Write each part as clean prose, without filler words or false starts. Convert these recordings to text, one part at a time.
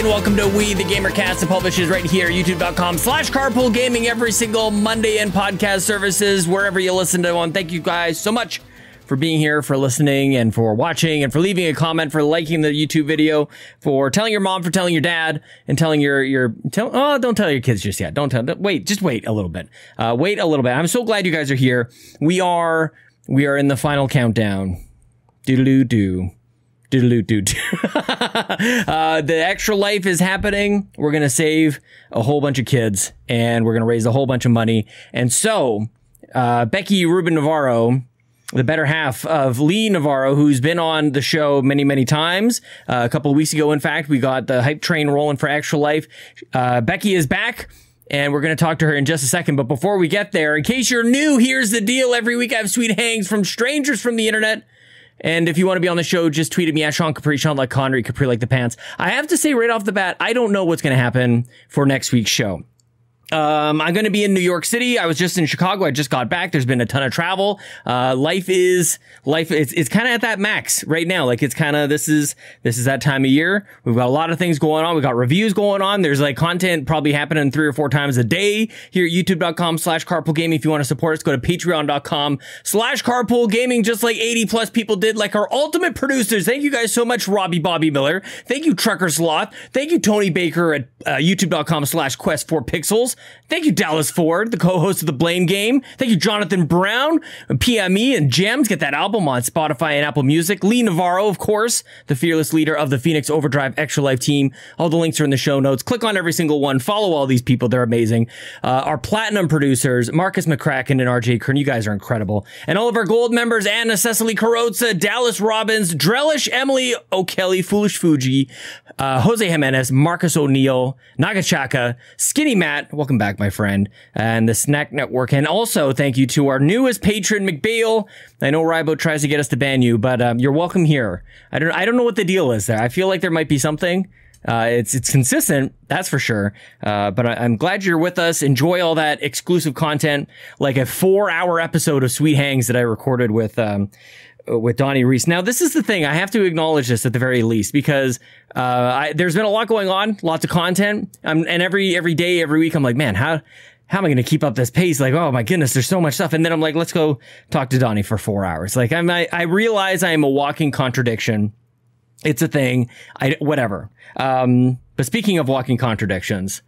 and welcome to We the GamerCast. It publishes right here, youtube.com/carpoolgaming every single Monday in podcast services, wherever you listen to one. Thank you guys so much for being here, for listening, and for watching, and for leaving a comment, for liking the YouTube video, for telling your mom, for telling your dad, and telling don't tell your kids just yet. Wait, just wait a little bit. Wait a little bit. I'm so glad you guys are here. We are in the final countdown. Doodaloo-doo. The extra life is happening. We're going to save a whole bunch of kids and we're going to raise a whole bunch of money. And so, Becky Reuben-Navarro, the better half of Lee Navarro, who's been on the show many, many times. A couple of weeks ago, in fact, we got the hype train rolling for Extra Life. Becky is back. And we're going to talk to her in just a second. But before we get there, in case you're new, here's the deal. Every week I have sweet hangs from strangers from the internet. And if you want to be on the show, just tweet at me at Sean Capri, Sean like Connery, Capri like the pants. I have to say right off the bat, I don't know what's going to happen for next week's show. I'm going to be in New York City. I was just in Chicago. I just got back. There's been a ton of travel. Life is it's kind of at that max right now. Like it's kind of, this is that time of year. We've got a lot of things going on. We've got reviews going on. There's like content probably happening 3 or 4 times a day here at youtube.com/carpoolgaming. If you want to support us, go to patreon.com/carpoolgaming, just like 80 plus people did, like our ultimate producers. Thank you guys so much, Robby Bobby Miller. Thank you, Trucker Sloth. Thank you, Tony Baker at youtube.com/quest4pixels. Thank you, Dallas Ford, the co-host of The Blame Game. Thank you, Johnathan Brown, PME and Gems. Get that album on Spotify and Apple Music. Lee Navarro, of course, the fearless leader of the Phoenix Overdrive Extra Life team. All the links are in the show notes. Click on every single one. Follow all these people. They're amazing. Our platinum producers, Marcus McCracken and RJ Kern. You guys are incredible. And all of our gold members, Anna Cecily Carrozza, Dallas Robbins, Drellish, Emily O'Kelly, Foolish Fuji, Jose Jimenez, Marcus O'Neill, Nagachaka, Skinny Matt. Welcome back, my friend, and the Snack Network. And also thank you to our newest patron, McBale. I know Rybo tries to get us to ban you, but you're welcome here. I don't know what the deal is there. I feel like there might be something. It's consistent, that's for sure. But I'm glad you're with us. Enjoy all that exclusive content, like a 4-hour episode of Sweet Hangs that I recorded with Donnie Reese. Now, this is the thing. I have to acknowledge this at the very least, because there's been a lot going on, lots of content. And every day, every week, I'm like, man, how am I going to keep up this pace? Like, oh my goodness, there's so much stuff. And then I'm like, let's go talk to Donnie for 4 hours. Like, I realize I am a walking contradiction. It's a thing. Whatever. But speaking of walking contradictions,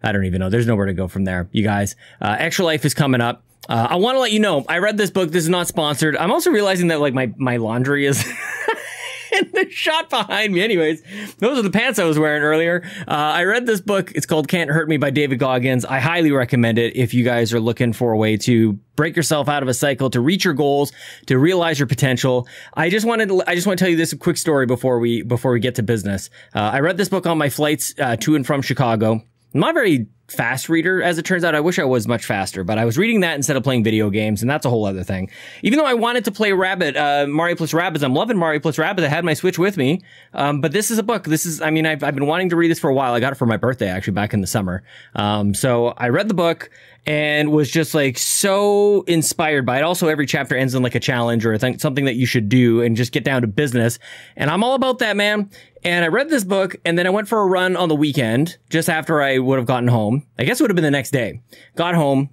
I don't even know. There's nowhere to go from there, you guys. Extra Life is coming up. I want to let you know, I read this book. This is not sponsored. I'm also realizing that like my laundry is in the shot behind me. Anyways, those are the pants I was wearing earlier. I read this book. It's called Can't Hurt Me by David Goggins. I highly recommend it if you guys are looking for a way to break yourself out of a cycle, to reach your goals, to realize your potential. I just want to tell you this quick story before we get to business. I read this book on my flights to and from Chicago. I'm not a very fast reader, as it turns out. I wish I was much faster, but I was reading that instead of playing video games, and that's a whole other thing. Even though I wanted to play Mario plus Rabbids, I'm loving Mario plus Rabbids. I had my Switch with me, but this is a book. I've been wanting to read this for a while. I got it for my birthday, actually, back in the summer. So I read the book and was just like so inspired by it. Also, every chapter ends in like a challenge or something that you should do and just get down to business. And I'm all about that, man. And I read this book, and then I went for a run on the weekend just after I would have gotten home. I guess it would have been the next day. Got home,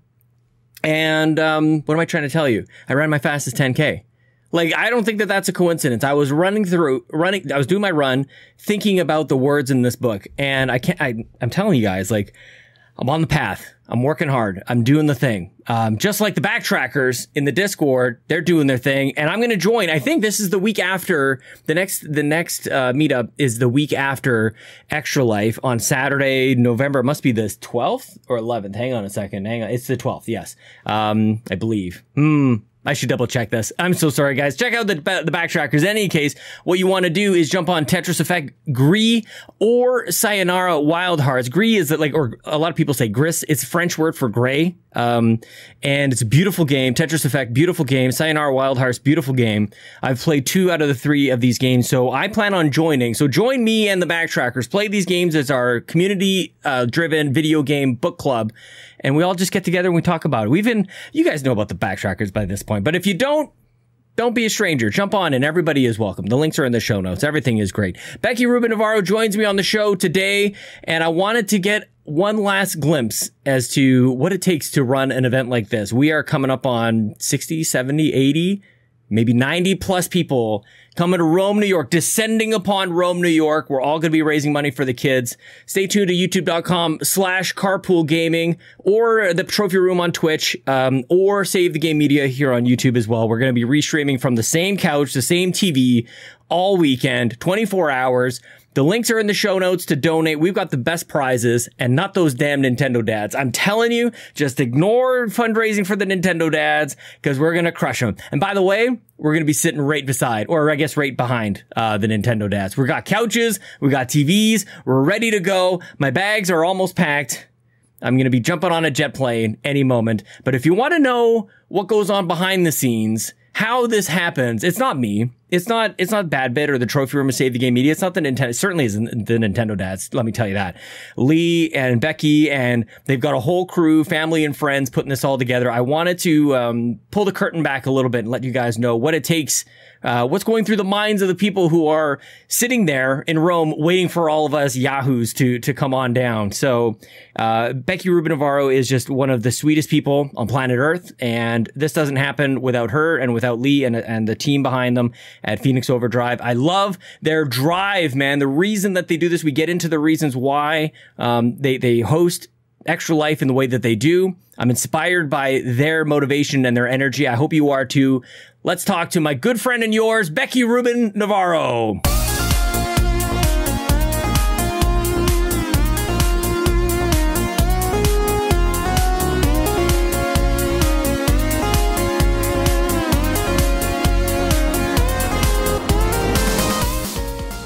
and what am I trying to tell you? I ran my fastest 10K. Like, I don't think that that's a coincidence. I was I was doing my run, thinking about the words in this book, and I'm telling you guys, like, I'm on the path. I'm working hard. I'm doing the thing. Just like the backtrackers in the Discord, they're doing their thing, and I'm going to join. I think this is the week after the next meetup is the week after Extra Life on Saturday, November. It must be the 12th or 11th. Hang on a second. Hang on. It's the 12th. Yes. I believe. I should double check this. I'm so sorry, guys. Check out the backtrackers. In any case, what you want to do is jump on Tetris Effect Gris or Sayonara Wild Hearts. Gris is like, or a lot of people say gris. It's a French word for gray. And it's a beautiful game. Tetris Effect, beautiful game. Sayonara Wild Hearts, beautiful game. I've played 2 out of the 3 of these games, so I plan on joining. So join me and the backtrackers. Play these games as our community driven video game book club. And we all just get together and we talk about it. You guys know about the backtrackers by this point, but if you don't, Don't be a stranger. Jump on and everybody is welcome. The links are in the show notes. Everything is great. Becky Reuben-Navarro joins me on the show today, and I wanted to get one last glimpse as to what it takes to run an event like this. We are coming up on 60, 70, 80, maybe 90 plus people coming to Rome, New York, descending upon Rome, New York. We're all going to be raising money for the kids. Stay tuned to youtube.com/carpoolgaming or the Trophy Room on Twitch, or Save the Game Media here on YouTube as well. We're going to be restreaming from the same couch, the same TV all weekend, 24 hours. The links are in the show notes to donate. We've got the best prizes and not those damn Nintendo dads. I'm telling you, just ignore fundraising for the Nintendo dads because we're going to crush them. And by the way, we're going to be sitting right beside, or I guess right behind, the Nintendo dads. We got couches, we got TVs, we're ready to go. My bags are almost packed. I'm going to be jumping on a jet plane any moment. But if you want to know what goes on behind the scenes, how this happens, it's not me. It's not Bad Bit or the Trophy Room or Save the Game Media. It's not the Nintendo. It certainly isn't the Nintendo dads. Let me tell you that. Lee and Becky, and they've got a whole crew, family and friends putting this all together. I wanted to pull the curtain back a little bit and let you guys know what it takes, what's going through the minds of the people who are sitting there in Rome waiting for all of us yahoos to come on down. So Becky Reuben-Navarro is just one of the sweetest people on planet Earth, and this doesn't happen without her and without Lee and the team behind them at Phoenix Overdrive. I love their drive, man. The reason that they do this, we get into the reasons why they host Extra Life in the way that they do. I'm inspired by their motivation and their energy. I hope you are too. Let's talk to my good friend and yours, Becky Reuben-Navarro.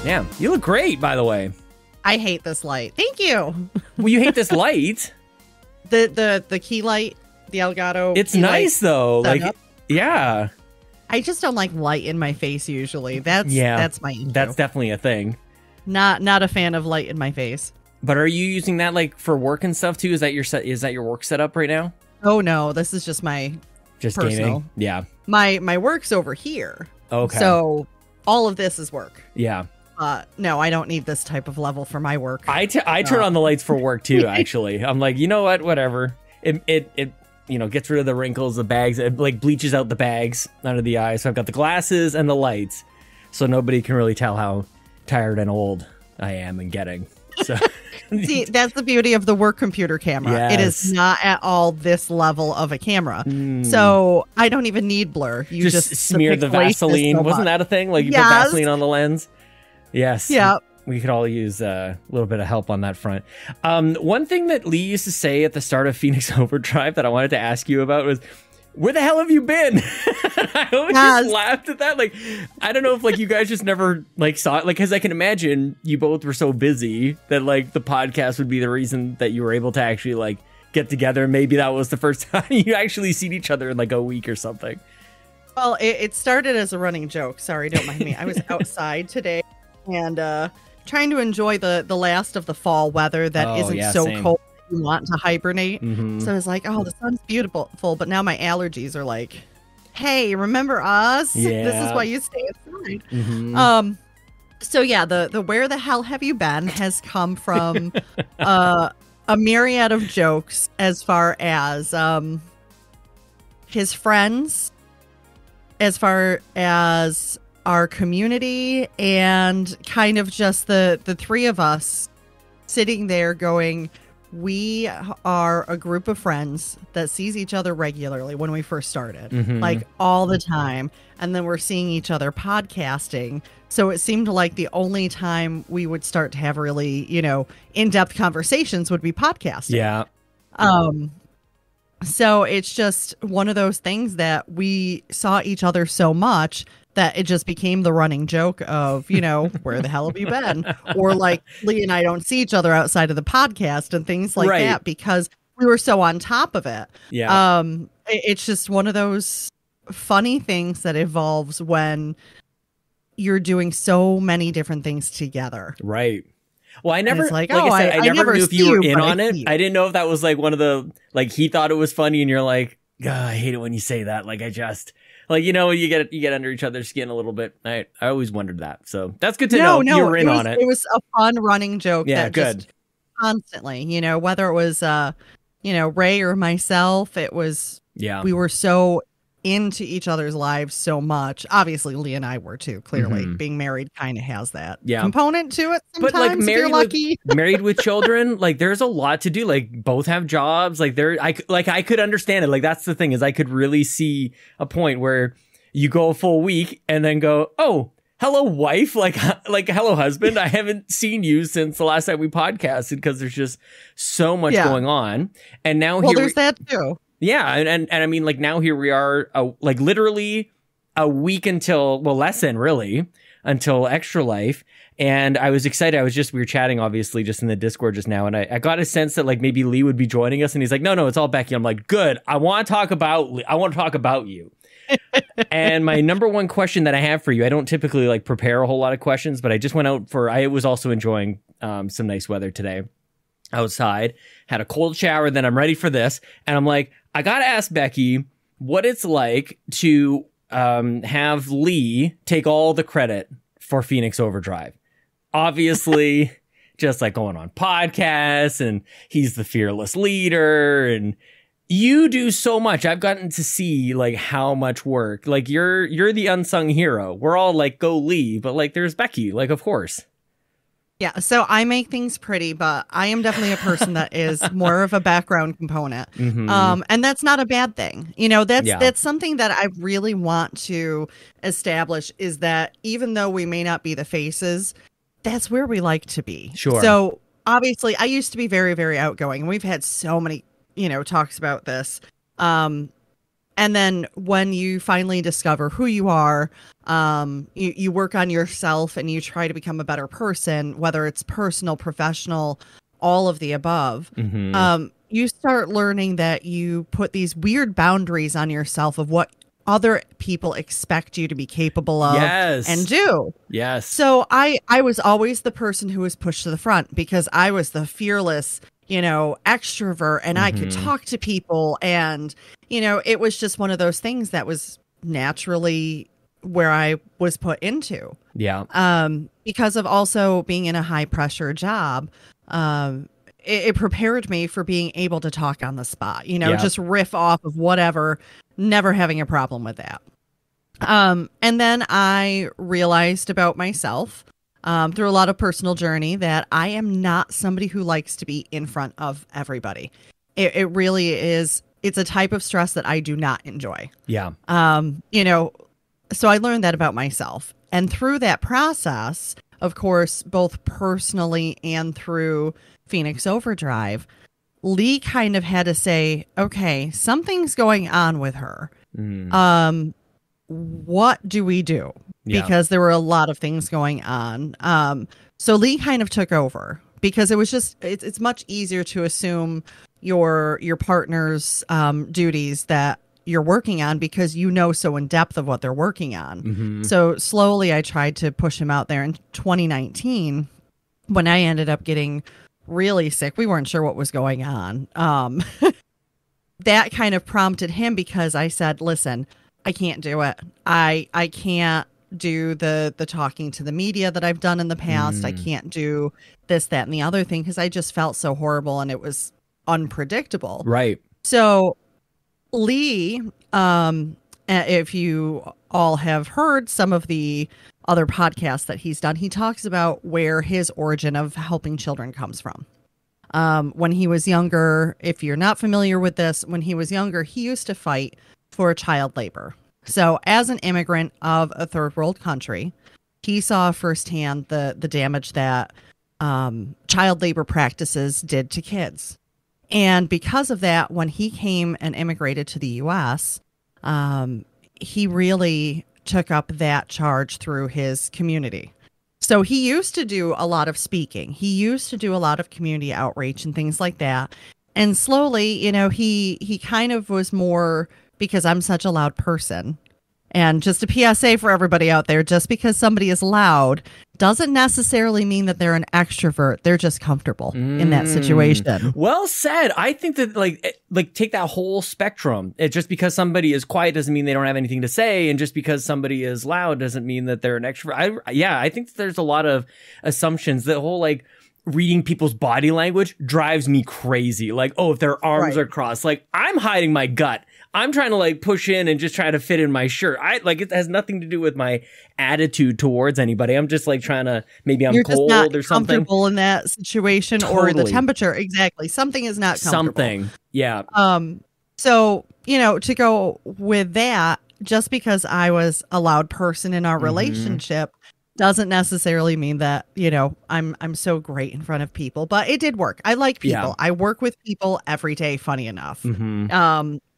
Yeah, you look great, by the way. I hate this light. Thank you. Well, you hate this light? The key light, the Elgato. It's nice though. Like, yeah. I just don't like light in my face usually. That's my issue. That's definitely a thing. Not a fan of light in my face. But are you using that like for work and stuff too? Is that your work setup right now? Oh no, this is just my personal. Gaming. Yeah. My work's over here. Okay. So all of this is work. Yeah. No, I don't need this type of level for my work. I turn on the lights for work too, actually. I'm like, you know what? Whatever. It gets rid of the wrinkles, the bags. It like bleaches out the bags under the eyes. So I've got the glasses and the lights, so nobody can really tell how tired and old I am and getting. So see, that's the beauty of the work computer camera. Yes. It is not at all this level of a camera. So I don't even need blur. You just smear the Vaseline. So wasn't that a thing? Like you put Vaseline on the lens? Yes. Yeah. We could all use a little bit of help on that front. One thing that Lee used to say at the start of Phoenix Overdrive that I wanted to ask you about was, where the hell have you been? I always just laughed at that. Like, I don't know if like you guys just never like saw it. Like, because I can imagine you both were so busy that like the podcast would be the reason that you were able to actually like get together. Maybe that was the first time you actually seen each other in like a week or something. Well, it started as a running joke. Sorry, don't mind me. I was outside today and trying to enjoy the last of the fall weather that isn't so cold that you want to hibernate. So I was like, oh, the sun's beautiful, but now my allergies are like, hey, remember us? Yeah. This is why you stay inside. So yeah, the where the hell have you been has come from a myriad of jokes as far as his friends, as far as our community, and kind of just the three of us sitting there going, we are a group of friends that sees each other regularly when we first started, like all the time. And then we're seeing each other podcasting. So it seemed like the only time we would start to have really, in-depth conversations would be podcasting. Yeah. So it's just one of those things that we saw each other so much that it just became the running joke of, where the hell have you been? Or like Lee and I don't see each other outside of the podcast and things like that because we were so on top of it. Yeah. It's just one of those funny things that evolves when you're doing so many different things together. Right. Well, I never, like I said, I never knew if you were in on it. I didn't know if that was like one of the, like he thought it was funny and you're like, I hate it when you say that. Like Like, you get under each other's skin a little bit. I always wondered that. So that's good to know. You were in on it. It was a fun running joke. Yeah, that good. Just constantly, whether it was, Ray or myself, it was, we were so into each other's lives so much. Obviously, Lee and I were too. Clearly, being married kind of has that component to it. Sometimes, but like if you're lucky, married with children, like there's a lot to do. Like both have jobs. Like I could understand it. Like that's the thing is I could really see a point where you go a full week and then go, oh, hello, wife. Like hello, husband. I haven't seen you since the last time we podcasted because there's just so much going on. And now there's that too. Yeah, and I mean, like now here we are, like literally a week until, well, less than really, until Extra Life. And I was excited. We were chatting, obviously, just in the Discord just now. And I got a sense that like maybe Lee would be joining us. And he's like, no, it's all Becky. I'm like, good. I want to talk about you. And my number one question that I have for you, I don't typically like prepare a whole lot of questions, but I just went out I was also enjoying some nice weather today outside, had a cold shower. Then I'm ready for this. And I'm like, I got to ask Becky what it's like to have Lee take all the credit for Phoenix Overdrive. Obviously, just like going on podcasts and he's the fearless leader and you do so much. I've gotten to see like how much work, like you're the unsung hero. We're all like, go Lee, but like there's Becky, like, of course. Yeah, so I make things pretty, but I am definitely a person that is more of a background component. And that's not a bad thing. That's something that I really want to establish is that even though we may not be the faces, that's where we like to be. Sure. So obviously I used to be very, very outgoing, and we've had so many, talks about this. And then when you finally discover who you are, you work on yourself and you try to become a better person, whether it's personal, professional, all of the above. You start learning that you put these weird boundaries on yourself of what other people expect you to be capable of and do. Yes. So I was always the person who was pushed to the front because I was the fearless extrovert and I could talk to people and, it was just one of those things that was naturally where I was put into. Yeah. Because of also being in a high pressure job, it prepared me for being able to talk on the spot, just riff off of whatever, never having a problem with that. And then I realized about myself through a lot of personal journey that I am not somebody who likes to be in front of everybody. It really is. It's a type of stress that I do not enjoy. Yeah. So I learned that about myself. And through that process, of course, both personally and through Phoenix Overdrive, Lee kind of had to say, okay, something's going on with her. What do we do? Because there were a lot of things going on. So Lee kind of took over because it was just, it's much easier to assume your partner's duties that you're working on because so in depth of what they're working on. So slowly I tried to push him out there. In 2019, when I ended up getting really sick, we weren't sure what was going on. That kind of prompted him because I said, listen, I can't do it. I can't do the talking to the media that I've done in the past. I can't do this, that, and the other thing because I just felt so horrible and it was unpredictable. Right. So Lee, if you all have heard some of the other podcasts that he's done, he talks about where his origin of helping children comes from. When he was younger, if you're not familiar with this, when he was younger, he used to fight for child labor. So as an immigrant of a third world country, he saw firsthand the damage that child labor practices did to kids. And because of that, when he came and immigrated to the U.S., he really took up that charge through his community. So he used to do a lot of speaking. He used to do a lot of community outreach and things like that. And slowly, he kind of was more, because I'm such a loud person And just a PSA for everybody out there, just because somebody is loud doesn't necessarily mean that they're an extrovert. They're just comfortable in that situation. Well said. I think that like take that whole spectrum. It just because somebody is quiet doesn't mean they don't have anything to say, and just because somebody is loud doesn't mean that they're an extrovert. I think that there's a lot of assumptions. The whole like reading people's body language drives me crazy. Like, oh, if their arms are crossed, like I'm hiding my gut. I'm trying to like push in and just try to fit in my shirt. It has nothing to do with my attitude towards anybody. I'm just like trying to, maybe I'm cold or something. Comfortable in that situation or the temperature. Exactly. Something is not comfortable. Something. Yeah. So, to go with that, just because I was a loud person in our relationship doesn't necessarily mean that, I'm so great in front of people, but it did work. I like people. Yeah. I work with people every day, funny enough.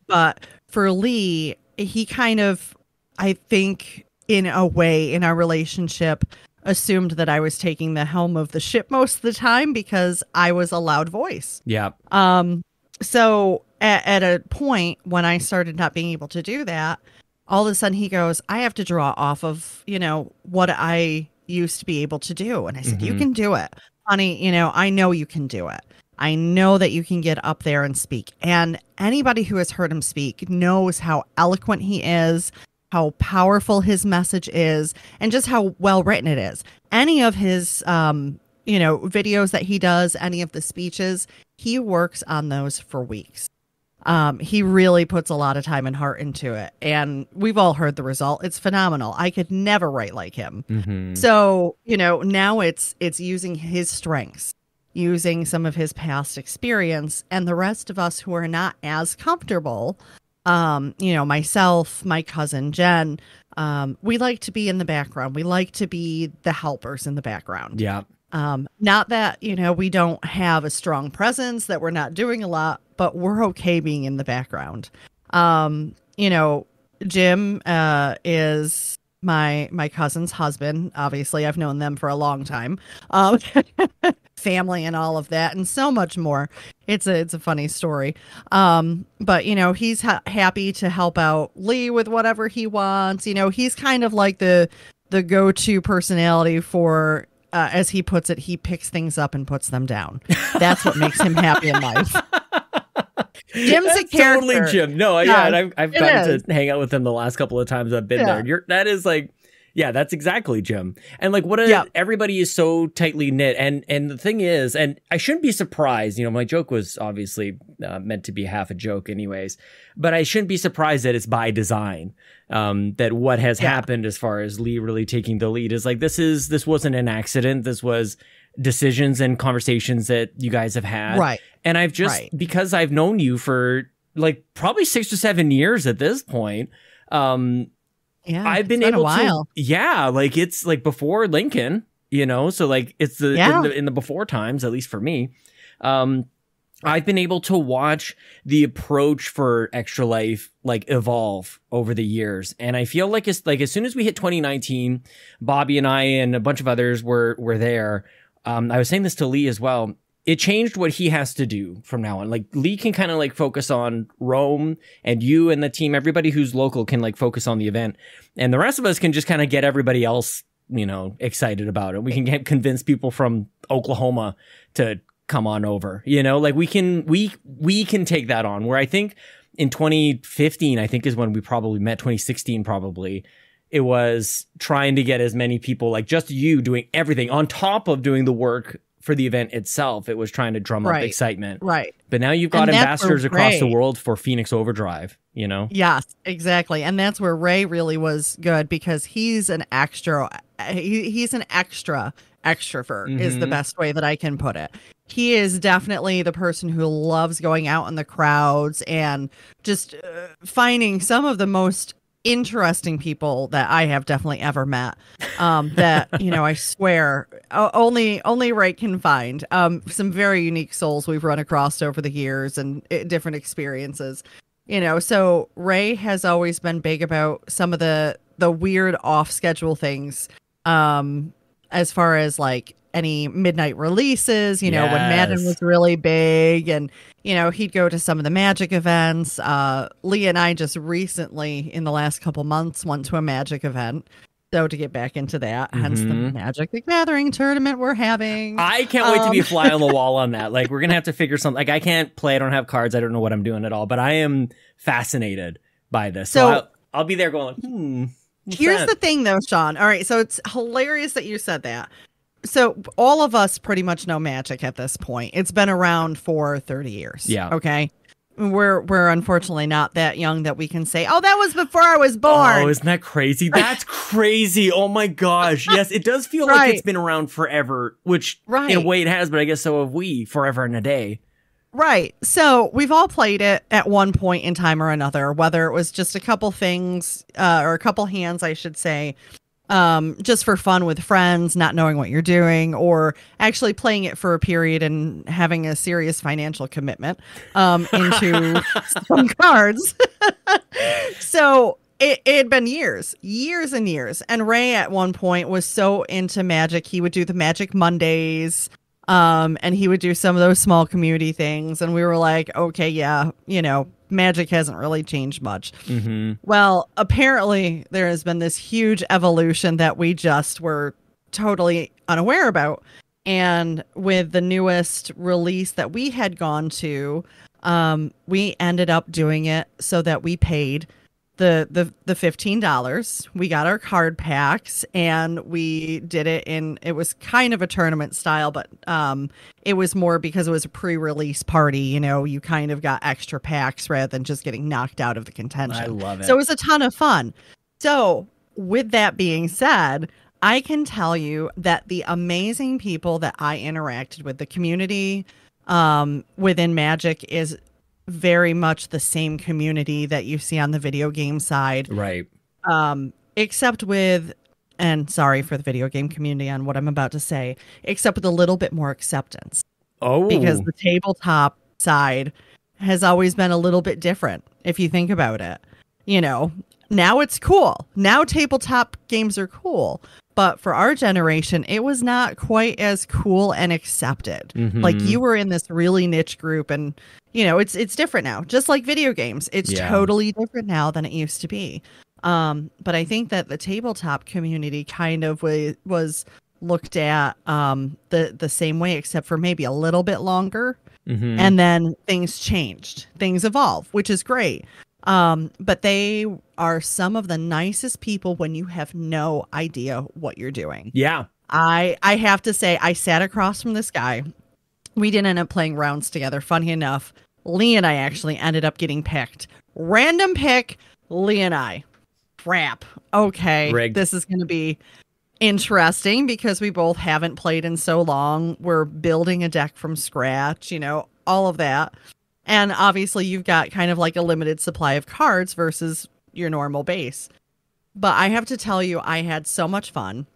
But for Lee, he kind of, I think, in a way, in our relationship, assumed that I was taking the helm of the ship most of the time because I was a loud voice. Yeah. So at a point when I started not being able to do that, all of a sudden he goes, I have to draw off of, what I used to be able to do. And I said, you can do it. Honey, I know you can do it. I know that you can get up there and speak. And anybody who has heard him speak knows how eloquent he is, how powerful his message is, and just how well written it is. Any of his, videos that he does, any of the speeches, he works on those for weeks. He really puts a lot of time and heart into it. And we've all heard the result. It's phenomenal. I could never write like him. So, now it's using his strengths, using some of his past experience, and the rest of us who are not as comfortable, myself, my cousin Jen, we like to be in the background. We like to be the helpers in the background. Yeah. Not that, we don't have a strong presence, that we're not doing a lot, but we're okay being in the background. Jim is my cousin's husband. Obviously, I've known them for a long time. Family and all of that, and so much more. It's a funny story. But he's happy to help out Lee with whatever he wants. He's kind of like the go-to personality for, as he puts it, he picks things up and puts them down. That's what makes him happy in life. Jim's a character. Totally Jim. No, yeah, and I've gotten to hang out with him the last couple of times I've been there. That is like, yeah, that's exactly Jim. And like, everybody is so tightly knit. And the thing is, and I shouldn't be surprised, my joke was obviously meant to be half a joke anyways, but I shouldn't be surprised that it's by design. That what has happened as far as Lee really taking the lead is like, this wasn't an accident. This was decisions and conversations that you guys have had. Right. And I've just, because I've known you for like probably 6 or 7 years at this point, I've been able to, like it's like before Lincoln, so like it's in the before times, at least for me. I've been able to watch the approach for Extra Life like evolve over the years. And I feel like it's like as soon as we hit 2019, Bobby and I and a bunch of others were there. I was saying this to Lee as well. It changed what he has to do from now on. Like Lee can kind of like focus on Rome, and you and the team, everybody who's local can like focus on the event, and the rest of us can just kind of get everybody else, excited about it. We can convince people from Oklahoma to come on over, like we can take that on, where I think in 2015, I think is when we probably met, 2016 probably, it was trying to get as many people, like just you doing everything on top of doing the work for the event itself. It was trying to drum up excitement. Right. But now you've got ambassadors across the world for Phoenix Overdrive, Yes, exactly. And that's where Ray really was good, because he's an extra. He's an extrovert is the best way that I can put it. He is definitely the person who loves going out in the crowds and just finding some of the most interesting people that I have definitely ever met. That, I swear only Ray can find. Some very unique souls we've run across over the years and different experiences. So Ray has always been big about some of the weird off schedule things. As far as like any midnight releases, you know, when Madden was really big, and, you know, he'd go to some of the Magic events. Lee and I just recently, in the last couple months, went to a Magic event. So to get back into that, hence the Magic the Gathering tournament we're having. I can't wait to be a fly on the wall on that. Like, we're going to have to figure something. Like, I can't play. I don't have cards. I don't know what I'm doing at all. But I am fascinated by this. So I'll be there going, like, here's the thing, though, Sean. All right. So it's hilarious that you said that. So all of us pretty much know Magic at this point. It's been around for 30 years. Yeah. Okay. We're unfortunately not that young that we can say, oh, that was before I was born. Oh, isn't that crazy? That's crazy. Oh my gosh. Yes, it does feel like it's been around forever, which in a way it has, but I guess so have we, forever and a day. Right. So we've all played it at one point in time or another, whether it was just a couple things or a couple hands, I should say, just for fun with friends, not knowing what you're doing, or actually playing it for a period and having a serious financial commitment into some cards. So it had been years and years. And Ray at one point was so into Magic, he would do the Magic Mondays, and he would do some of those small community things. And we were like, okay, yeah, you know, Magic hasn't really changed much. Well, apparently there has been this huge evolution that we just were totally unaware about. And with the newest release that we had gone to, we ended up doing it so that we paid the $15. We got our card packs and we did it it was kind of a tournament style, but it was more because it was a pre-release party. You know, you kind of got extra packs rather than just getting knocked out of the contention. I love it. So it was a ton of fun. So with that being said, I can tell you that the amazing people that I interacted with, the community within Magic is very much the same community that you see on the video game side. Right. Except with, and sorry for the video game community on what I'm about to say, except with a little bit more acceptance. Oh. Because the tabletop side has always been a little bit different, if you think about it. You know, now it's cool. Now tabletop games are cool. But for our generation, it was not quite as cool and accepted. Like, you were in this really niche group, and, you know, it's different now. Just like video games, it's totally different now than it used to be. But I think that the tabletop community kind of was looked at the same way, except for maybe a little bit longer. And then things changed. Things evolve, which is great. But they are some of the nicest people when you have no idea what you're doing. Yeah. I have to say, I sat across from this guy. We didn't end up playing rounds together. Funny enough, Lee and I actually ended up getting picked. Random pick, Lee and I. Crap. Okay. Rigged. This is going to be interesting because we both haven't played in so long. We're building a deck from scratch, you know, all of that. And obviously you've got kind of like a limited supply of cards versus your normal base. But I have to tell you, I had so much fun.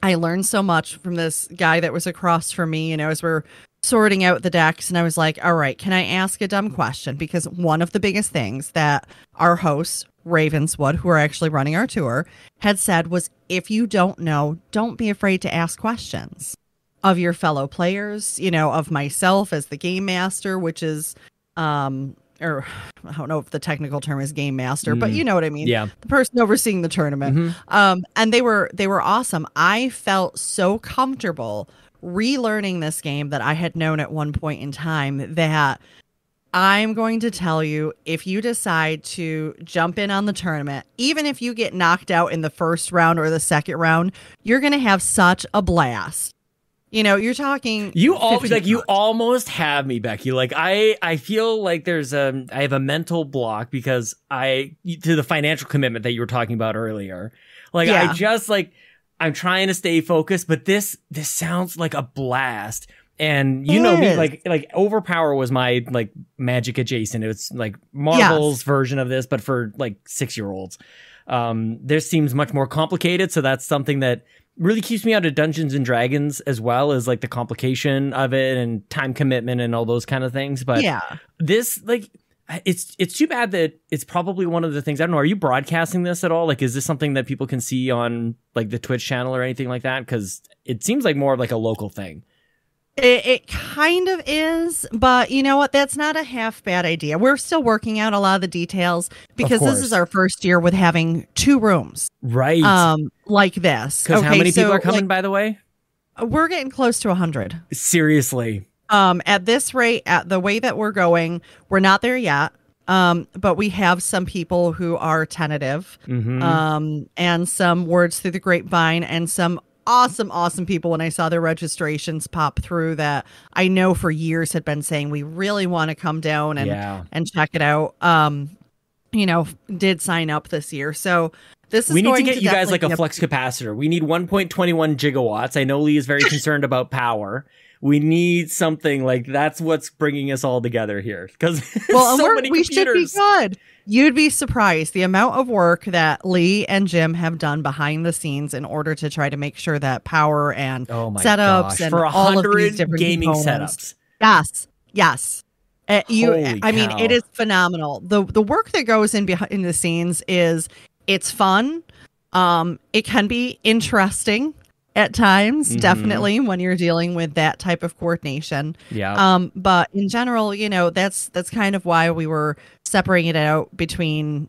I learned so much from this guy that was across from me, you know, as we're sorting out the decks. And I was like, all right, can I ask a dumb question? Because one of the biggest things that our hosts, Ravenswood, who are actually running our tour, had said was, if you don't know, don't be afraid to ask questions of your fellow players, you know, of myself as the game master, which is, or I don't know if the technical term is game master, but you know what I mean? Yeah. The person overseeing the tournament. And they were awesome. I felt so comfortable relearning this game that I had known at one point in time that I'm going to tell you, if you decide to jump in on the tournament, even if you get knocked out in the first round or the second round, you're going to have such a blast. You know, you're talking. You always like you almost have me, Becky. Like I feel like I have a mental block because to the financial commitment that you were talking about earlier. Like I just I'm trying to stay focused, but this sounds like a blast. And you know me, like Overpower was my like Magic adjacent. It's like Marvel's version of this, but for like 6-year-olds. This seems much more complicated, so that's something that really keeps me out of Dungeons and Dragons, as well as like the complication of it and time commitment and all those kind of things. But this, like, It's too bad that it's probably one of the things. I don't know. Are you broadcasting this at all? Like, is this something that people can see on like the Twitch channel or anything like that? Because it seems like more of like a local thing. It kind of is, but you know what? That's not a half bad idea. We're still working out a lot of the details because this is our first year with having 2 rooms, right? Like this. Because how many people are coming? By the way, we're getting close to 100. Seriously. At this rate, at the way that we're going, we're not there yet. But we have some people who are tentative, and some words through the grapevine, and some awesome people when I saw their registrations pop through that I know for years had been saying we really want to come down and check it out. Did sign up this year. So this is we need to get you guys like a flux capacitor. We need 1.21 gigawatts. I know Lee is very concerned about power. We need something like that's what's bringing us all together here because we should be good. You'd be surprised the amount of work that Lee and Jim have done behind the scenes in order to try to make sure that power and setups and for all of these different gaming setups. Yes. It is phenomenal. The work that goes in behind the scenes it's fun. It can be interesting at times, definitely when you're dealing with that type of coordination. Yeah. But in general, that's kind of why we were separating it out between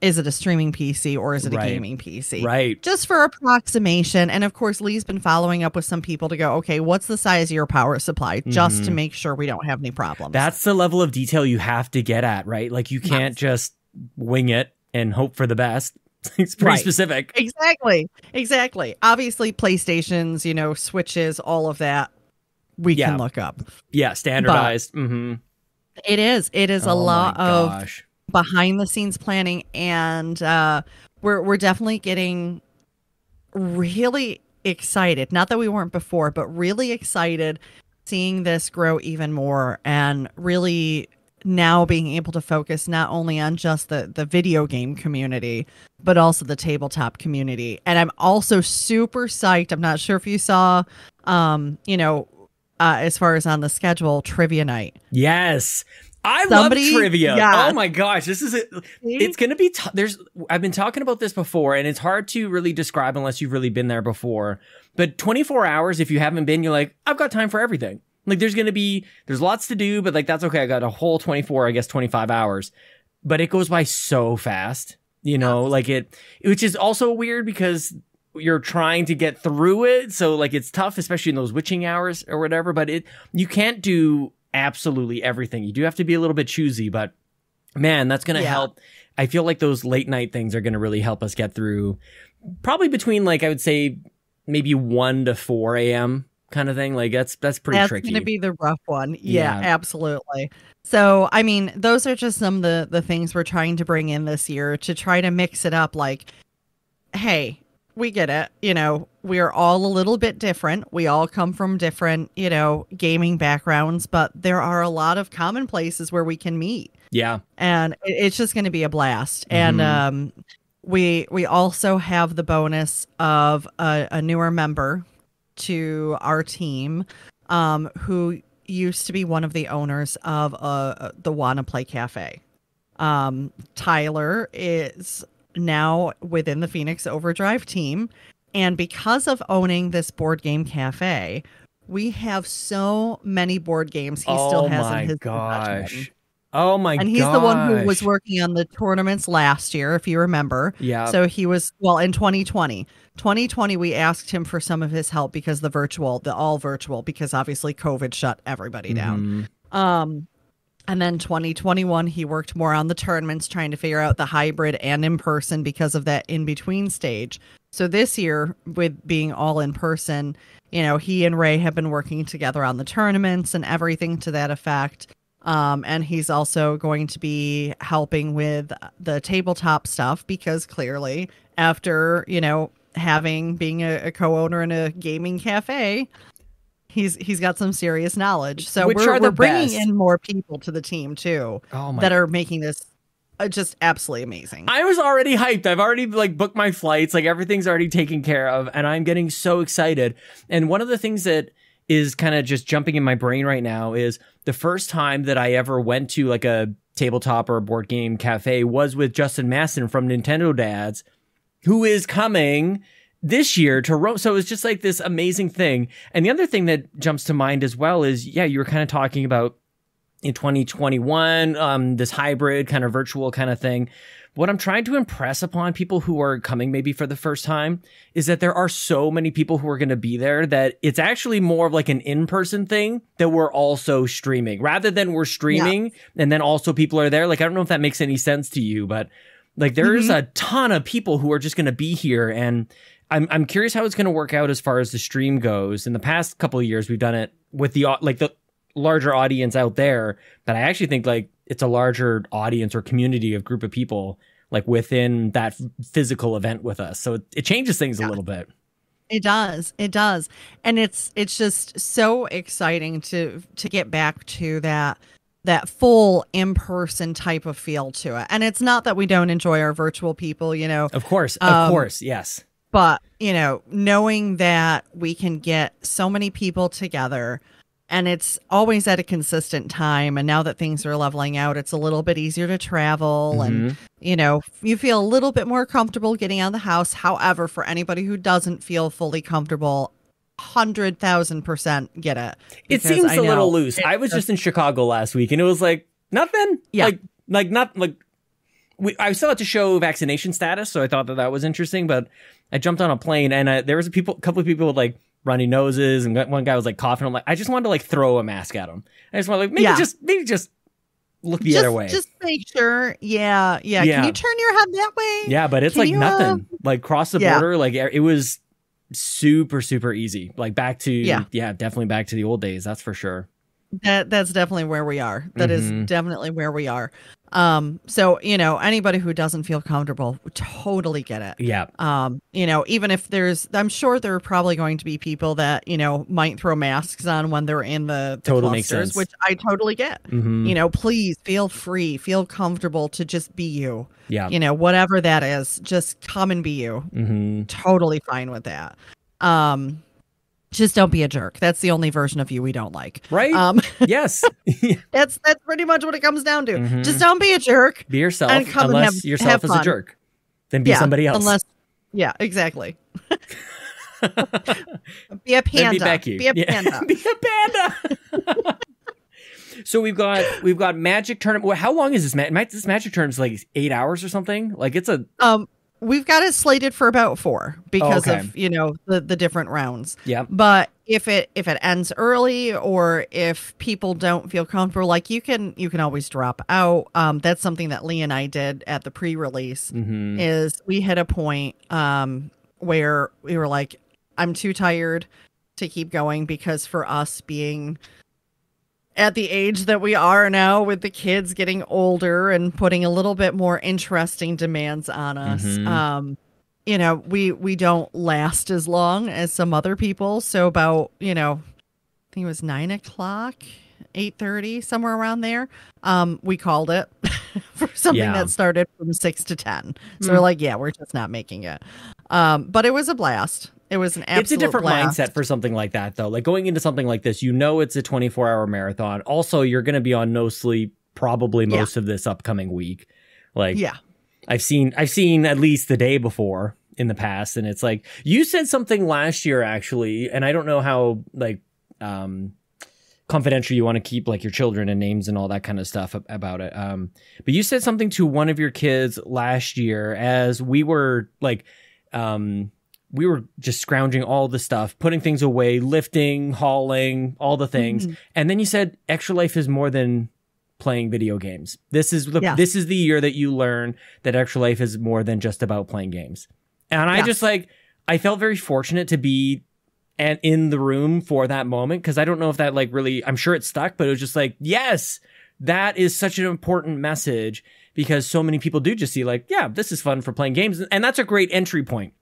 is it a streaming PC or is it a gaming PC? Right. Just for approximation. And of course, Lee's been following up with some people to go, okay, what's the size of your power supply? Just to make sure we don't have any problems. That's the level of detail you have to get at, right? Like you can't just wing it and hope for the best. It's pretty specific. Exactly. Obviously, PlayStations, switches, all of that, we can look up. Yeah, standardized. It is a lot of behind the scenes planning, and we're definitely getting really excited. Not that we weren't before, but really excited seeing this grow even more and really now being able to focus not only on just the video game community, but also the tabletop community. And I'm also super psyched. I'm not sure if you saw, as far as on the schedule, trivia night. Yes. I love trivia. Yeah. Oh my gosh. This is it. It's going to be, I've been talking about this before and it's hard to really describe unless you've really been there before, but 24 hours, if you haven't been, you're like, I've got time for everything. Like there's lots to do, but like, that's okay. I got a whole 25 hours, but it goes by so fast, which is also weird because you're trying to get through it. So like, it's tough, especially in those witching hours or whatever, but you can't do absolutely everything. You do have to be a little bit choosy, but man, that's going to help. I feel like those late night things are going to really help us get through probably between I would say maybe 1 to 4 a.m. kind of thing. Like that's pretty tricky. That's going to be the rough one. Yeah, absolutely. So, I mean, those are just some of the things we're trying to bring in this year to try to mix it up. Like, hey, we get it. We are all a little bit different. We all come from different, gaming backgrounds, but there are a lot of common places where we can meet. Yeah. And it's just going to be a blast. And we also have the bonus of a newer member to our team who used to be one of the owners of the Wanna Play Cafe. Tyler is now within the Phoenix Overdrive team, and because of owning this board game cafe, we have so many board games he still has in his possession. Oh my gosh. And he's the one who was working on the tournaments last year, if you remember. Yeah. So he was, in 2020. 2020, we asked him for some of his help because all virtual, because obviously COVID shut everybody down. And then 2021, he worked more on the tournaments, trying to figure out the hybrid and in person because of that in-between stage. So this year, with being all in person, he and Ray have been working together on the tournaments and everything to that effect. And he's also going to be helping with the tabletop stuff because clearly after, being a co-owner in a gaming cafe, he's got some serious knowledge. So we're bringing in more people to the team too that are making this just absolutely amazing. I was already hyped. I've already booked my flights. Everything's already taken care of and I'm getting so excited. And one of the things that is kind of just jumping in my brain right now is the first time that I ever went to a tabletop or board game cafe was with Justin Masson from Nintendo Dads, who is coming this year to Rome. So it was just like this amazing thing. And the other thing that jumps to mind as well is, yeah, you were kind of talking about in 2021, this hybrid kind of virtual kind of thing. What I'm trying to impress upon people who are coming maybe for the first time is that there are so many people who are going to be there that it's actually more of like an in-person thing that we're also streaming rather than we're streaming and then also people are there. Like, I don't know if that makes any sense to you, but like there's a ton of people who are just going to be here. And I'm curious how it's going to work out as far as the stream goes. In the past couple of years, we've done it with the larger audience out there, but I actually think like it's a larger audience or community of group of people like within that physical event with us. So it changes things a little bit. It does. It does. And it's just so exciting to get back to that full in-person type of feel to it. And it's not that we don't enjoy our virtual people, you know. Of course, yes. But, you know, knowing that we can get so many people together and it's always at a consistent time. And now that things are leveling out, it's a little bit easier to travel and, you know, you feel a little bit more comfortable getting out of the house. However, for anybody who doesn't feel fully comfortable, 100,000% get it. It seems a little loose. I was just in Chicago last week and it was like nothing. Yeah. I still had to show vaccination status, so I thought that was interesting. But I jumped on a plane and there was a couple of people with like runny noses, and one guy was like coughing. I'm like, I just wanted to like throw a mask at him. I just wanted like maybe just look the other way. Just make sure. Yeah. Can you turn your head that way? Yeah, but it's nothing. Like cross the border, like it was super, super easy. Like back to definitely back to the old days. That's for sure. That's definitely where we are. That is definitely where we are. So, you know, anybody who doesn't feel comfortable, totally get it. Yeah. You know, even if I'm sure there are probably going to be people that, you know, might throw masks on when they're in the totally clusters, makes sense. which I totally get. You know, please feel free, feel comfortable to just be you. Yeah. You know, whatever that is, just come and be you. Totally fine with that. Just don't be a jerk. That's the only version of you we don't like. Right? Yes. That's pretty much what it comes down to. Just don't be a jerk. Be yourself. And unless yourself is a jerk. Then be somebody else. Exactly. Be a panda. Then be Becky. Be a panda. Be a panda. So we've got Magic Tournament. How long is this? This Magic Tournament is like 8 hours or something. Like it's a we've got it slated for about 4 because of, you know, the different rounds. Yeah. But if it ends early or if people don't feel comfortable, like you can always drop out. That's something that Lee and I did at the pre-release is we hit a point where we were like, I'm too tired to keep going, because for us being at the age that we are now, with the kids getting older and putting a little bit more interesting demands on us, you know, we don't last as long as some other people. So about, you know, I think it was 9:00, 8:30, somewhere around there. We called it for something that started from 6 to 10. So we're like, we're just not making it. But it was a blast. It was an absolute It's a different blast. mindset for something like that, though. Like going into something like this, you know, it's a 24-hour marathon. Also, you're going to be on no sleep probably most of this upcoming week. Like, I've seen at least the day before in the past, and it's like you said something last year actually, and I don't know how like confidential you want to keep like your children and names and all that kind of stuff about it. But you said something to one of your kids last year as we were like we were just scrounging all the stuff, putting things away, lifting, hauling, all the things. And then you said Extra Life is more than playing video games. This is the year that you learn that Extra Life is more than just about playing games. And I just like, I felt very fortunate to be in the room for that moment, because I don't know if that like really, I'm sure it stuck, but it was just like, yes, that is such an important message, because so many people do just see like, yeah, this is fun for playing games. And that's a great entry point.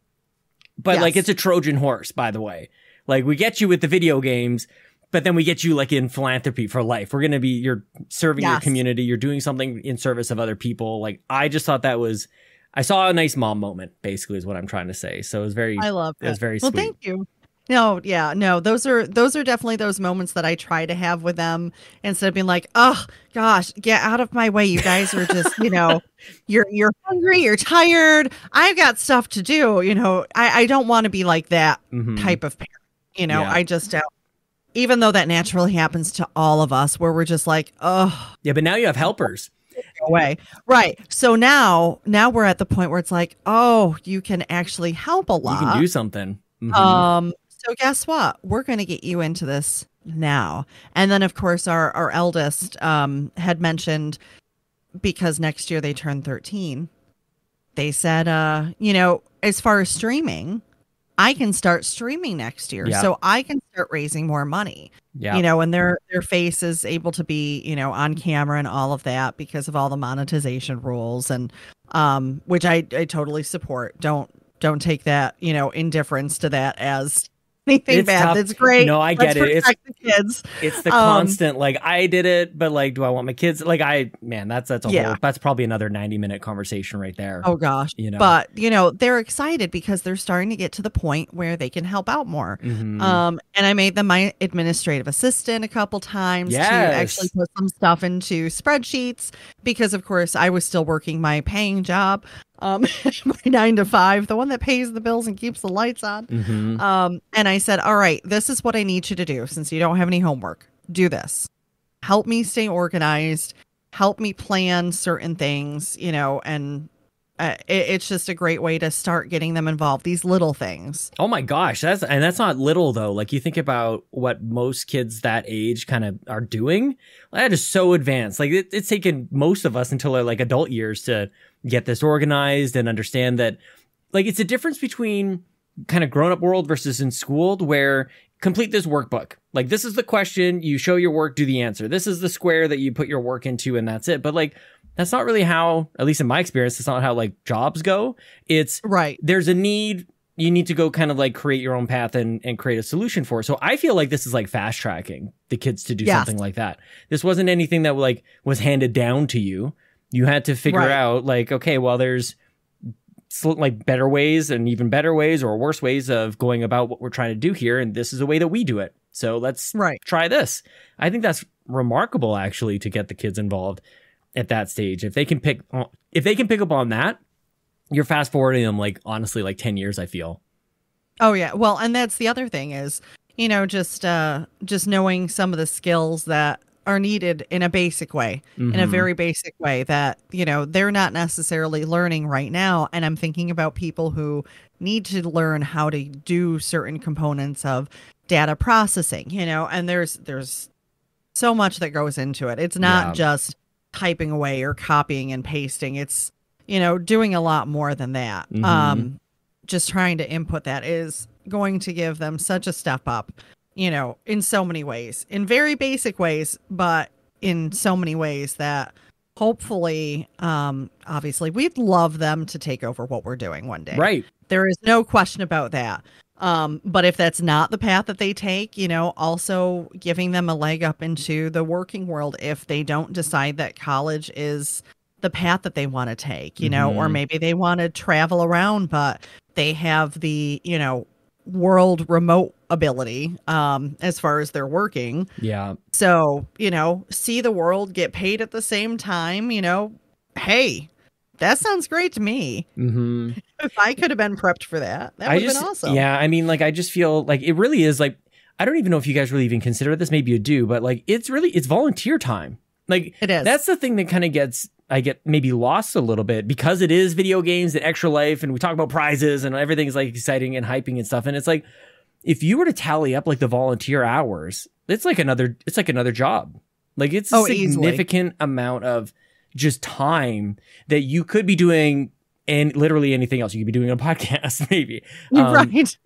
But like, it's a Trojan horse, by the way. Like, we get you with the video games, but then we get you like in philanthropy for life. We're going to be, you're serving your community. You're doing something in service of other people. Like, I just thought I saw a nice mom moment, basically, is what I'm trying to say. So it was very, I love it. It was very sweet. Well, thank you. No, yeah, no, those are definitely those moments that I try to have with them instead of being like, oh gosh, get out of my way. You guys are just, you're hungry, you're tired. I've got stuff to do. I don't want to be like that type of parent. Yeah. I just don't. Even though that naturally happens to all of us, where we're just like, oh. Yeah, but now you have helpers. Away. Right. So now we're at the point where it's like, oh, you can actually help a lot. You can do something. Mm-hmm. So guess what? We're going to get you into this now. And then, of course, our eldest had mentioned, because next year they turn 13, they said, as far as streaming, I can start streaming next year. So I can start raising more money. Yeah. And their face is able to be, on camera and all of that because of all the monetization rules, and which I totally support. Don't take that, indifference to that as anything bad. Tough. That's great. No, I get it. It's the kids. It's the constant, I did it, but do I want my kids? That's a whole, that's probably another 90-minute conversation right there. Oh gosh. But they're excited because they're starting to get to the point where they can help out more. And I made them my administrative assistant a couple times to actually put some stuff into spreadsheets, because of course I was still working my paying job. My 9 to 5, the one that pays the bills and keeps the lights on. And I said, all right, this is what I need you to do. Since you don't have any homework, do this. Help me stay organized. Help me plan certain things, and it's just a great way to start getting them involved. These little things. Oh my gosh. That's not little though. You think about what most kids that age kind of are doing. That is so advanced. It's taken most of us until our adult years to get this organized and understand that it's a difference between kind of grown-up world versus in school, where complete this workbook. This is the question, you show your work, do the answer. This is the square that you put your work into, and that's it. But that's not really how, at least in my experience, it's not how jobs go. It's right. There's a need. You need to go kind of create your own path and create a solution for it. So I feel this is fast tracking the kids to do something like that. This wasn't anything that was handed down to you. You had to figure out okay, well, there's better ways and even better ways or worse ways of going about what we're trying to do here. And this is a way that we do it. So let's try this. I think that's remarkable, actually, to get the kids involved at that stage. If they can pick up on that, you're fast forwarding them honestly 10 years, I feel. Oh yeah. Well, and that's the other thing is, just knowing some of the skills that are needed in a basic way, in a very basic way that, they're not necessarily learning right now. And I'm thinking about people who need to learn how to do certain components of data processing, and there's so much that goes into it. It's not just typing away or copying and pasting. It's, doing a lot more than that. Just trying to input that is going to give them such a step up, in so many ways, in very basic ways, but in so many ways that hopefully, obviously we'd love them to take over what we're doing one day. Right. There is no question about that. But if that's not the path that they take, also giving them a leg up into the working world if they don't decide that college is the path that they want to take, or maybe they want to travel around, but they have the, world remote ability as far as they're working. Yeah. So, see the world, get paid at the same time, hey, that sounds great to me. If I could have been prepped for that, that would have been awesome. Yeah. I mean, I just feel it really is I don't even know if you guys really even consider this. Maybe you do, but it's volunteer time. It is. That's the thing that kind of I get maybe lost a little bit, because it is video games and extra life, and we talk about prizes and everything is exciting and hyping and stuff. And it's if you were to tally up the volunteer hours, it's another job. It's a significant amount of just time that you could be doing, and literally anything else. You could be doing a podcast, maybe. Right.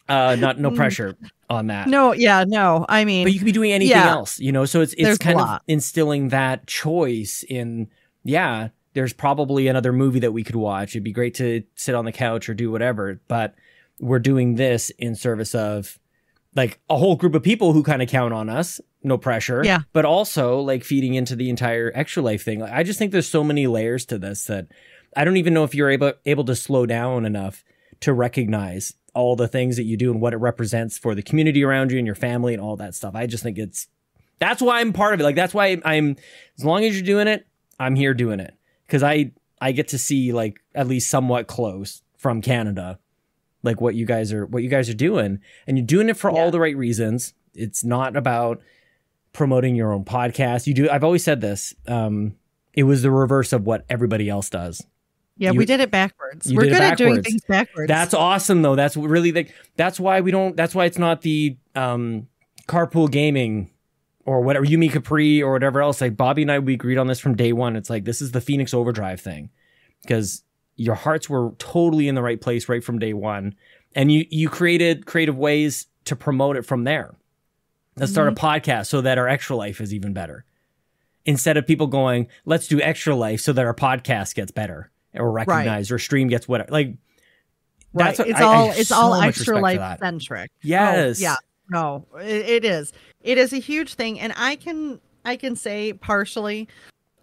No pressure on that. No, yeah, no. I mean, but you could be doing anything else, so it's kind of instilling that choice in. Yeah, there's probably another movie that we could watch. It'd be great to sit on the couch or do whatever, but we're doing this in service of a whole group of people who kind of count on us, no pressure. Yeah. But also feeding into the entire extra life thing. I just think there's so many layers to this that I don't even know if you're able to slow down enough to recognize all the things that you do and what it represents for the community around you and your family and all that stuff. I just think that's why I'm part of it. Like, that's why as long as you're doing it, I'm here doing it. Cause I get to see, like, at least somewhat close from Canada, like what you guys are doing, and you're doing it for all the right reasons. It's not about promoting your own podcast. I've always said this. It was the reverse of what everybody else does. Yeah, we did it backwards. We're good at doing things backwards. That's awesome, though. That's really that's why it's not the carpool gaming or whatever, Yumi Capri or whatever else. Like, Bobby and I, we agreed on this from day one. It's like, this is the Phoenix Overdrive thing, because your hearts were totally in the right place right from day one, and you created creative ways to promote it from there. Let's start a podcast so that our extra life is even better, instead of people going, let's do extra life so that our podcast gets better or recognized or stream gets whatever. Like, that's it's all extra life centric. Yes. Oh, yeah. No, it is. It is a huge thing, and I can say partially,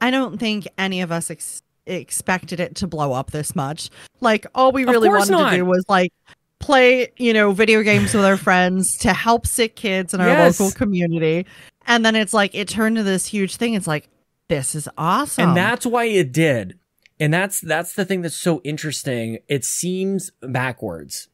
I don't think any of us expected it to blow up this much. Like, all we really wanted to do was, like, play, video games with our friends to help sick kids in our local community. And then it's like, it turned to this huge thing. It's like, this is awesome. And that's why it did. And that's the thing that's so interesting. It seems backwards,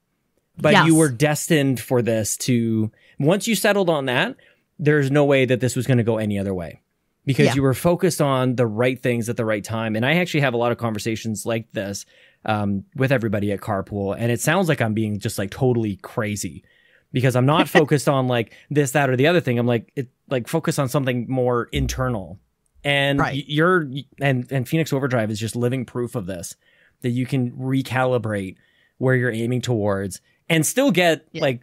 but you were destined for this to, once you settled on that, there's no way that this was going to go any other way, because you were focused on the right things at the right time. And I actually have a lot of conversations like this with everybody at Carpool. And it sounds like I'm being just, like, totally crazy, because I'm not focused on, like, this, that, or the other thing. I'm like focus on something more internal. And and Phoenix Overdrive is just living proof of this, that you can recalibrate where you're aiming towards and still get like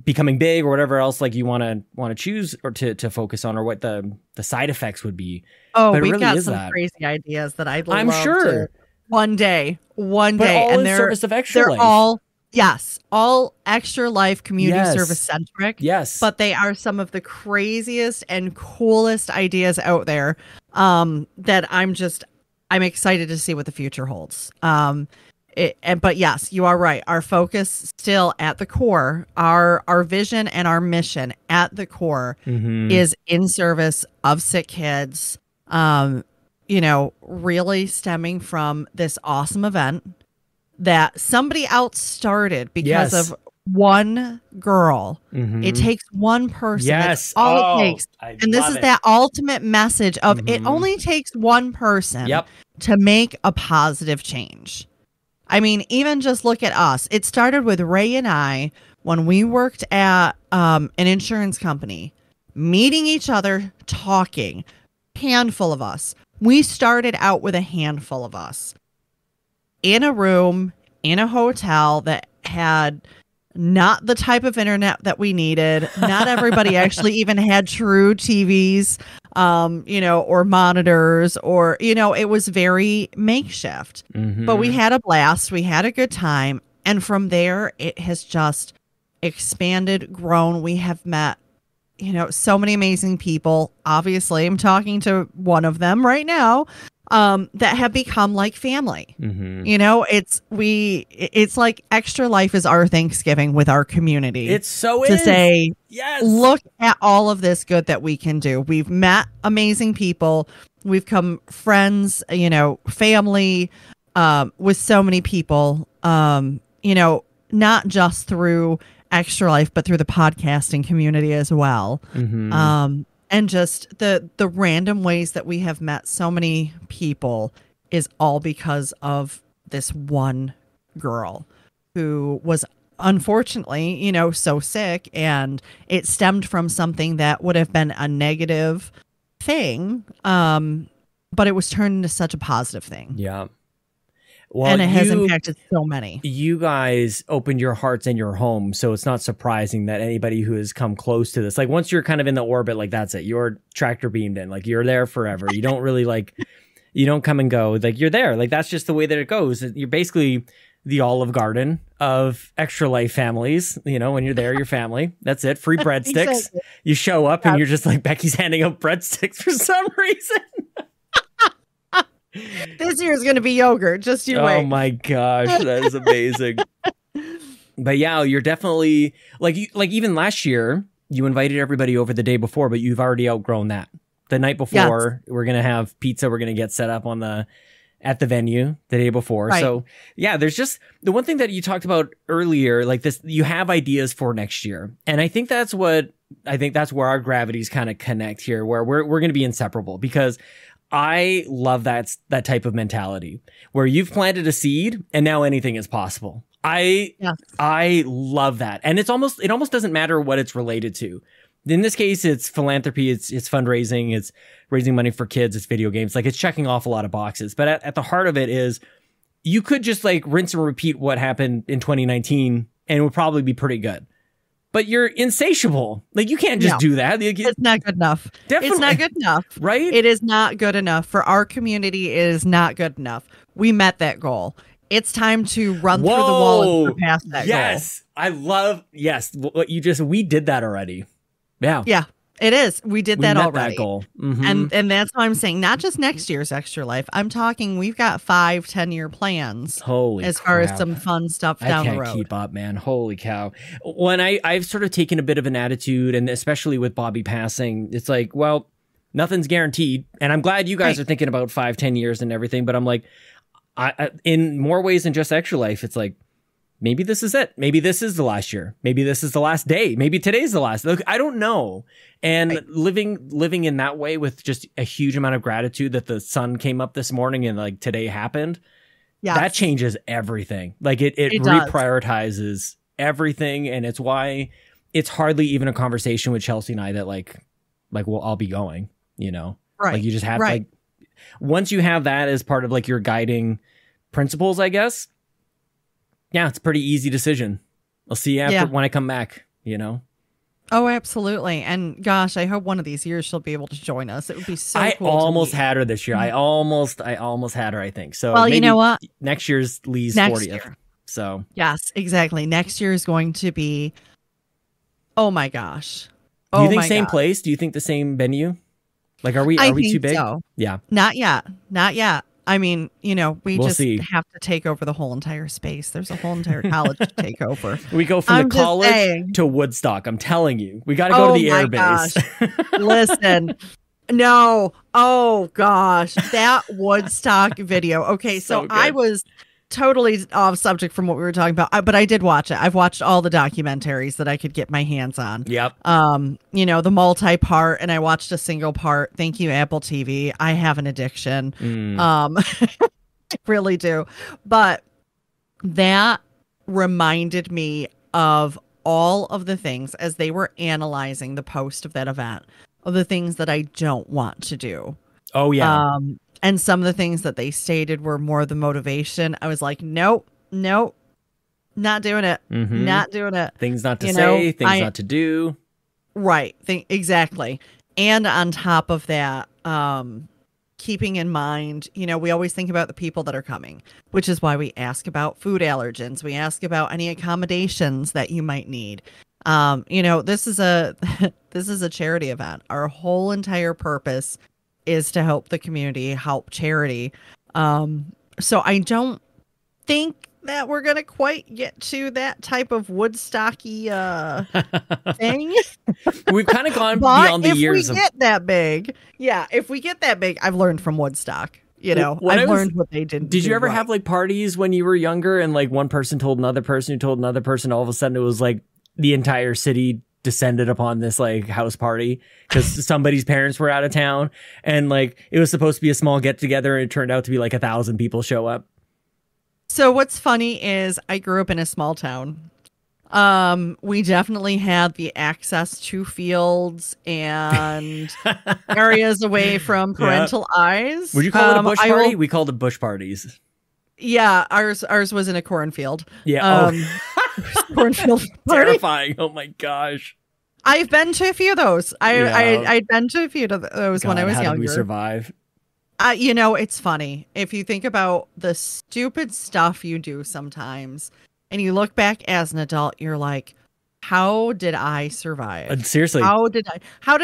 becoming big or whatever else, like, you want to choose or to focus on, or what the side effects would be. Oh, we've really got some crazy ideas that I'd love to one day, all and in service of extra life. all extra life community service centric. Yes. But they are some of the craziest and coolest ideas out there that I'm excited to see what the future holds. But yes, you are right. Our focus still at the core, our vision and our mission at the core is in service of sick kids, really stemming from this awesome event that somebody else started because of one girl. It takes one person. That's all it takes. And this is that ultimate message of it only takes one person to make a positive change. I mean, even just look at us. It started with Ray and I when we worked at an insurance company, meeting each other, talking. Handful of us. We started out with a handful of us in a room, in a hotel that had not the type of internet that we needed. Not everybody actually even had true TVs, or monitors, or, it was very makeshift. But we had a blast. We had a good time. And from there, it has just expanded, grown. We have met, so many amazing people. Obviously, I'm talking to one of them right now. That have become like family. It's like Extra Life is our Thanksgiving with our community. It's so to say, yes, look at all of this good that we can do. We've met amazing people. We've come friends, family, with so many people, not just through Extra Life, but through the podcasting community as well. And just the random ways that we have met so many people is all because of this one girl who was unfortunately, so sick, and it stemmed from something that would have been a negative thing. But it was turned into such a positive thing. Yeah. Well, and it has impacted so many. You guys opened your hearts and your home, so it's not surprising that anybody who has come close to this, like, once you're kind of in the orbit, like, that's it. You're tractor beamed in, like, you're there forever. You don't really you don't come and go. Like, you're there. Like, that's just the way that it goes. You're basically the Olive Garden of Extra Life families. When you're there, your family. That's it. Free breadsticks. Exactly. You show up and you're just like, Becky's handing out breadsticks for some reason. This year is going to be yogurt. Just you wait. Oh my gosh, that is amazing. But yeah, you're definitely like even last year, you invited everybody over the day before, but you've already outgrown that. The night before, we're gonna have pizza. We're gonna get set up at the venue the day before. Right. So yeah, there's just the one thing that you talked about earlier, like this, you have ideas for next year. And I think that's where our gravities kind of connect here, where we're going to be inseparable, because I love that type of mentality where you've planted a seed and now anything is possible. I love that. And it almost doesn't matter what it's related to. In this case, it's philanthropy, it's fundraising, it's raising money for kids, it's video games. Like, it's checking off a lot of boxes. But at the heart of it is, you could just like rinse and repeat what happened in 2019 and it would probably be pretty good. But you're insatiable. Like, you can't just do that. It's not good enough. Definitely. It's not good enough. Right? It is not good enough. For our community, it is not good enough. We met that goal. It's time to run through the wall and surpass that goal. We did that already. Yeah. Yeah, it is. We did that already. That goal. Mm-hmm. And that's why I'm saying not just next year's Extra Life. I'm talking we've got 5-10-year plans. Holy as far as some fun stuff down the road. I can't keep up, man. Holy cow. When I've sort of taken a bit of an attitude, and especially with Bobby passing, it's like, well, nothing's guaranteed. And I'm glad you guys are thinking about 5-10 years and everything. But I'm like, I in more ways than just Extra Life, it's like, maybe this is it. Maybe this is the last year. Maybe this is the last day. Maybe today's the last. Look, I don't know. And living in that way with just a huge amount of gratitude that the sun came up this morning and like today happened. Yeah, that changes everything. Like it reprioritizes everything. And it's why it's hardly even a conversation with Chelsea and I that like, well, I'll be going, you know, right. Like you just have like, once you have that as part of like your guiding principles, I guess. Yeah, it's a pretty easy decision. I'll see you after when I come back, you know? Oh, absolutely. And gosh, I hope one of these years she'll be able to join us. It would be so cool. I almost had her this year. I almost had her, I think. So well, you know what? Next year's Lee's 40th. Year. So yes, exactly. Next year is going to be, oh my gosh. Do you think same place? Do you think the same venue? Like, are we too big? So. Yeah. Not yet. I mean, you know, we'll just have to take over the whole entire space. There's a whole entire college to take over. We go from the college to Woodstock. I'm telling you, we got to go to the air base. Listen, no. Oh gosh, that Woodstock video. Okay, so I was totally off subject from what we were talking about, but I did watch it. I've watched all the documentaries that I could get my hands on. Yep. You know, the multi-part, and I watched a single part. Thank you, Apple TV. I have an addiction. I really do. But that reminded me of all of the things as they were analyzing the post of that event, of the things that I don't want to do. Oh yeah. And some of the things that they stated were more the motivation. I was like, nope, not doing it. Mm-hmm. Not doing it. Things not to say, things not to do. Right. Exactly. And on top of that, keeping in mind, you know, we always think about the people that are coming, which is why we ask about food allergens. We ask about any accommodations that you might need. You know, this is a charity event. Our whole entire purpose is to help the community, help charity. So I don't think that we're going to quite get to that type of Woodstocky thing. We've kind of gone beyond the years. If we get that big, if we get that big, I've learned from Woodstock. You know, I've learned what they did. Did you ever have like parties when you were younger and like one person told another person who told another person, all of a sudden it was like the entire city descended upon this like house party because somebody's parents were out of town and like it was supposed to be a small get together and it turned out to be like 1,000 people show up. So what's funny is I grew up in a small town. We definitely had the access to fields and areas away from parental eyes. Would you call it a bush party? We called it bush parties. Yeah, ours was in a cornfield. Yeah. Cornfield party. Terrifying. Oh my gosh. I've been to a few of those. I'd been to a few of those when I was younger. How did we survive? You know, it's funny. If you think about the stupid stuff you do sometimes and you look back as an adult, you're like, how did I survive? Seriously. How did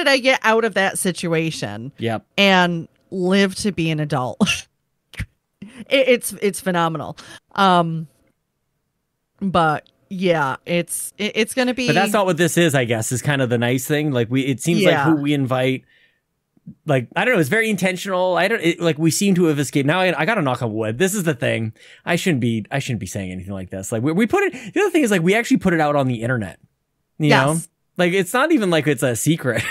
I get out of that situation? Yep. And live to be an adult? it's phenomenal. But yeah, it's going to be. But that's not what this is, I guess, is kind of the nice thing. Like it seems like who we invite, like, I don't know, it's very intentional. Like we seem to have escaped. Now I got to knock on wood. This is the thing. I shouldn't be saying anything like this. Like we put it, the other thing is like, we actually put it out on the internet, you know, like, it's not even like it's a secret.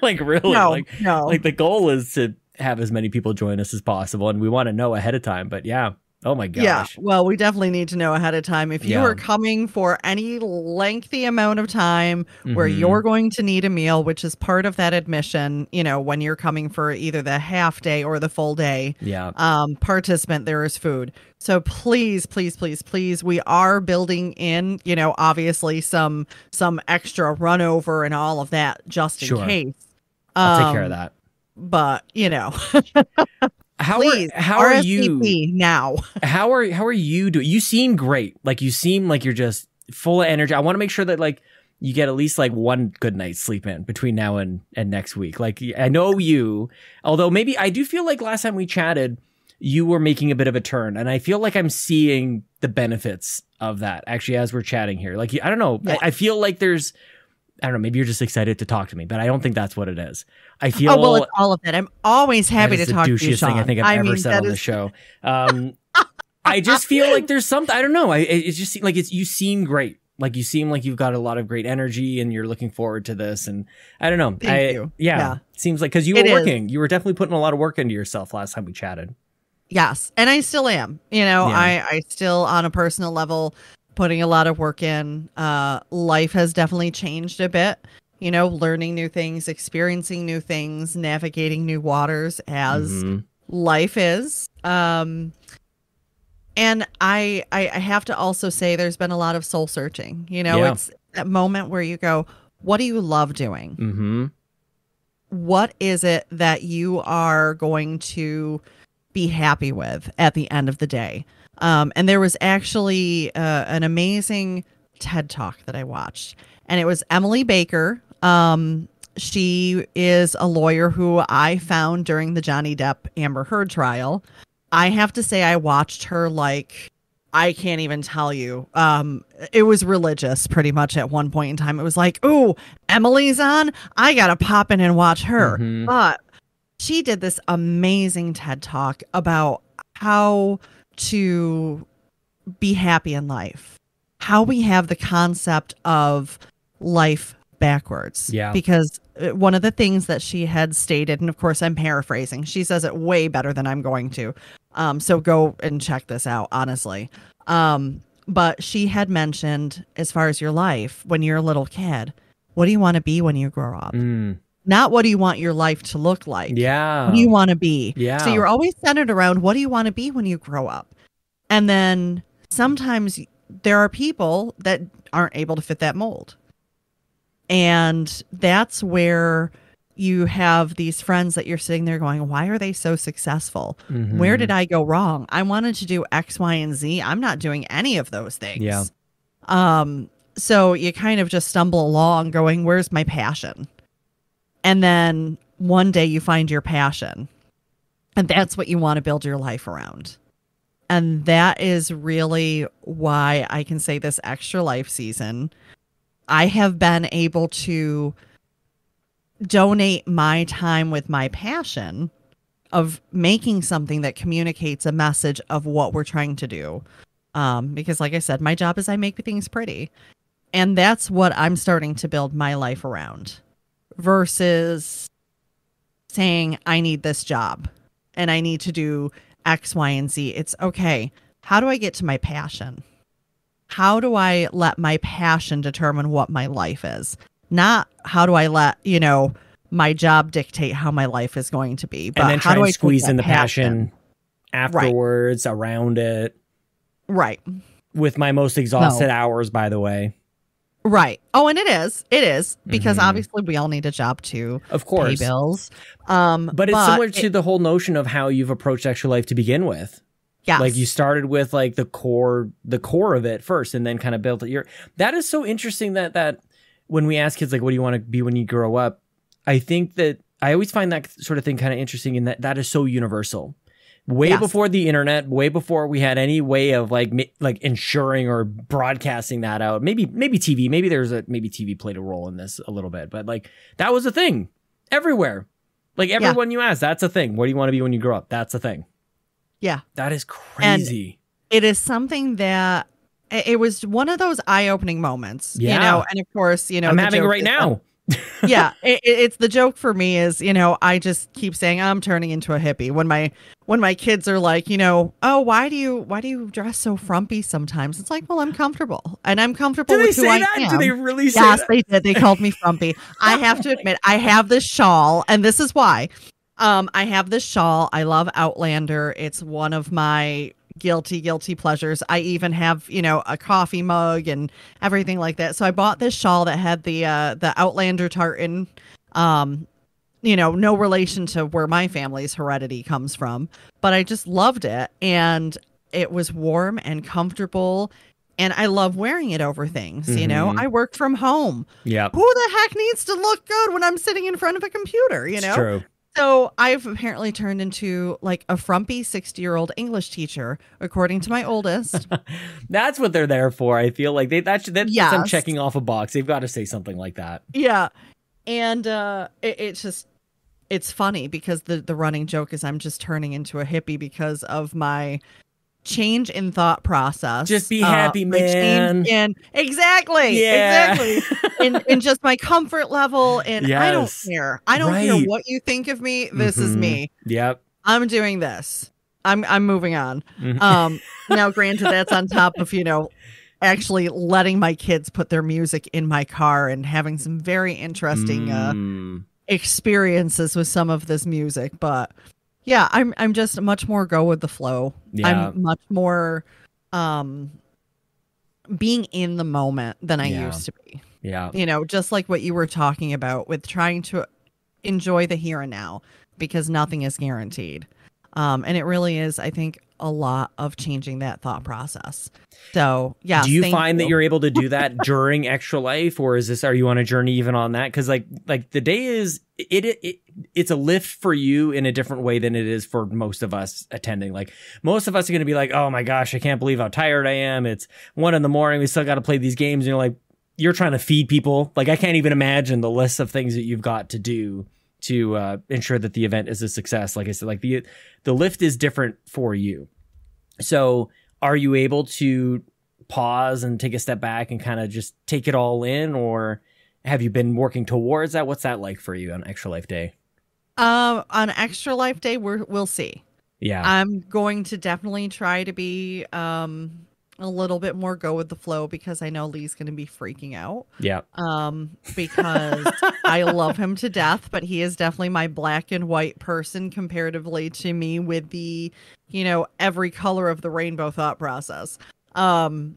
Like really, no. Like the goal is to have as many people join us as possible. And we want to know ahead of time, but yeah. Oh my gosh. Yeah, well, we definitely need to know ahead of time. If you are coming for any lengthy amount of time where you're going to need a meal, which is part of that admission, you know, when you're coming for either the half day or the full day participant, there is food. So please, please, please, please, we are building in, you know, obviously some extra run over and all of that just in case. I'll take care of that. But, you know. How RSVP are you now? How are you doing? You seem great. Like you seem like you're just full of energy. I want to make sure that like you get at least like one good night's sleep in between now and next week. Like I know you, although maybe I do feel like last time we chatted, you were making a bit of a turn, and I feel like I'm seeing the benefits of that actually as we're chatting here. Like I don't know, I feel like there's. I don't know, maybe you're just excited to talk to me, but I don't think that's what it is. I feel it's all of that. I'm always happy to talk to you, Sean. That is the douchiest thing I think I've ever said on the show. I just feel like there's something, I don't know. It just like you seem great. Like you seem like you've got a lot of great energy and you're looking forward to this. And I don't know. Thank you. Yeah. Seems like, cause you were working, you were definitely putting a lot of work into yourself last time we chatted. Yes. And I still am, you know, I still on a personal level, putting a lot of work in. Life has definitely changed a bit, you know, learning new things, experiencing new things, navigating new waters as life is. And I have to also say there's been a lot of soul searching, you know, it's that moment where you go, what do you love doing? What is it that you are going to be happy with at the end of the day? And there was actually an amazing TED Talk that I watched, and it was Emily Baker. She is a lawyer who I found during the Johnny Depp Amber Heard trial. I have to say I watched her like, I can't even tell you. It was religious pretty much at one point in time. It was like, ooh, Emily's on. I got to pop in and watch her. But she did this amazing TED Talk about how to be happy in life, how we have the concept of life backwards. Because one of the things that she had stated, and of course I'm paraphrasing, she says it way better than I'm going to. So go and check this out, honestly. But she had mentioned, as far as your life, when you're a little kid, what do you want to be when you grow up? Not what do you want your life to look like? What do you want to be? So you're always centered around what do you want to be when you grow up? And then sometimes there are people that aren't able to fit that mold. And that's where you have these friends that you're sitting there going, why are they so successful? Where did I go wrong? I wanted to do X, Y, and Z. I'm not doing any of those things. So you kind of just stumble along going, where's my passion? And then one day you find your passion, and that's what you want to build your life around. And that is really why I can say this Extra Life season, I have been able to donate my time with my passion of making something that communicates a message of what we're trying to do. Because like I said, my job is I make things pretty. And that's what I'm starting to build my life around. Versus saying, I need this job and I need to do X, Y, and Z. It's okay. How do I get to my passion? How do I let my passion determine what my life is? Not how do I let, you know, my job dictate how my life is going to be. But and then how try do and I squeeze in the passion afterwards, right. around it. Right. With my most exhausted hours, by the way. Right. Oh, and it is because obviously we all need a job to of course pay bills. But it's similar to the whole notion of how you've approached Extra Life to begin with. Yeah. Like you started with like the core of it first and then kind of built it. That is so interesting that when we ask kids, like, what do you want to be when you grow up? I think that I always find that sort of thing kind of interesting in that is so universal way before the internet, way before we had any way of like ensuring or broadcasting that out. Maybe TV, maybe TV played a role in this a little bit, but like that was a thing everywhere. Like everyone you ask, that's a thing. What do you want to be when you grow up? That's a thing. Yeah. That is crazy. And it is something that it was one of those eye-opening moments, you know, and of course, you know, I'm having it right now. It's the joke for me is, you know, I just keep saying I'm turning into a hippie when my kids are like, you know, oh, why do you dress so frumpy sometimes? It's like, well, I'm comfortable and I'm comfortable with who I am. Do they really say that? Yes, they did. They called me frumpy. I have to admit, I have this shawl, and this is why. I have this shawl. I love Outlander. It's one of my guilty pleasures. I even have, you know, a coffee mug and everything like that. So I bought this shawl that had the Outlander tartan, you know, no relation to where my family's heredity comes from, but I just loved it, and it was warm and comfortable, and I love wearing it over things. You know, I work from home. Yeah, who the heck needs to look good when I'm sitting in front of a computer? You know, it's true. So I've apparently turned into like a frumpy 60-year-old English teacher, according to my oldest. That's what they're there for. I feel like that's them checking off a box. They've got to say something like that. Yeah. And it's funny because the running joke is I'm just turning into a hippie because of my change in thought process. Just be happy, man. Exactly. In just my comfort level, and I don't care. I don't care what you think of me. This is me. Yep. I'm doing this. I'm moving on. Now, granted, that's on top of, you know, actually letting my kids put their music in my car and having some very interesting experiences with some of this music, but yeah, I'm just much more go with the flow. Yeah. I'm much more being in the moment than I used to be. Yeah. You know, just like what you were talking about with trying to enjoy the here and now, because nothing is guaranteed. And it really is, I think, a lot of changing that thought process. So, yeah. Do you find that you're able to do that during Extra Life, or are you on a journey even on that? Because like the day is it's a lift for you in a different way than it is for most of us attending. Like most of us are going to be like, oh my gosh, I can't believe how tired I am. It's 1 a.m. We still got to play these games. And you're like, you're trying to feed people. Like I can't even imagine the list of things that you've got to do to ensure that the event is a success. Like I said, like the lift is different for you. So are you able to pause and take a step back and kind of just take it all in, or have you been working towards that? What's that like for you on Extra Life Day? On Extra Life Day, we'll see. Yeah. I'm going to definitely try to be a little bit more go with the flow, because I know Lee's going to be freaking out. Yeah. Because I love him to death, but he is definitely my black and white person comparatively to me with the, you know, every color of the rainbow thought process. And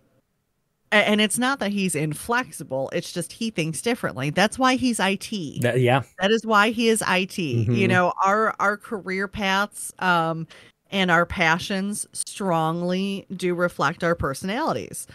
it's not that he's inflexible. It's just he thinks differently. That's why he's IT. That is why he is IT. Mm-hmm. You know, our career paths and our passions strongly do reflect our personalities.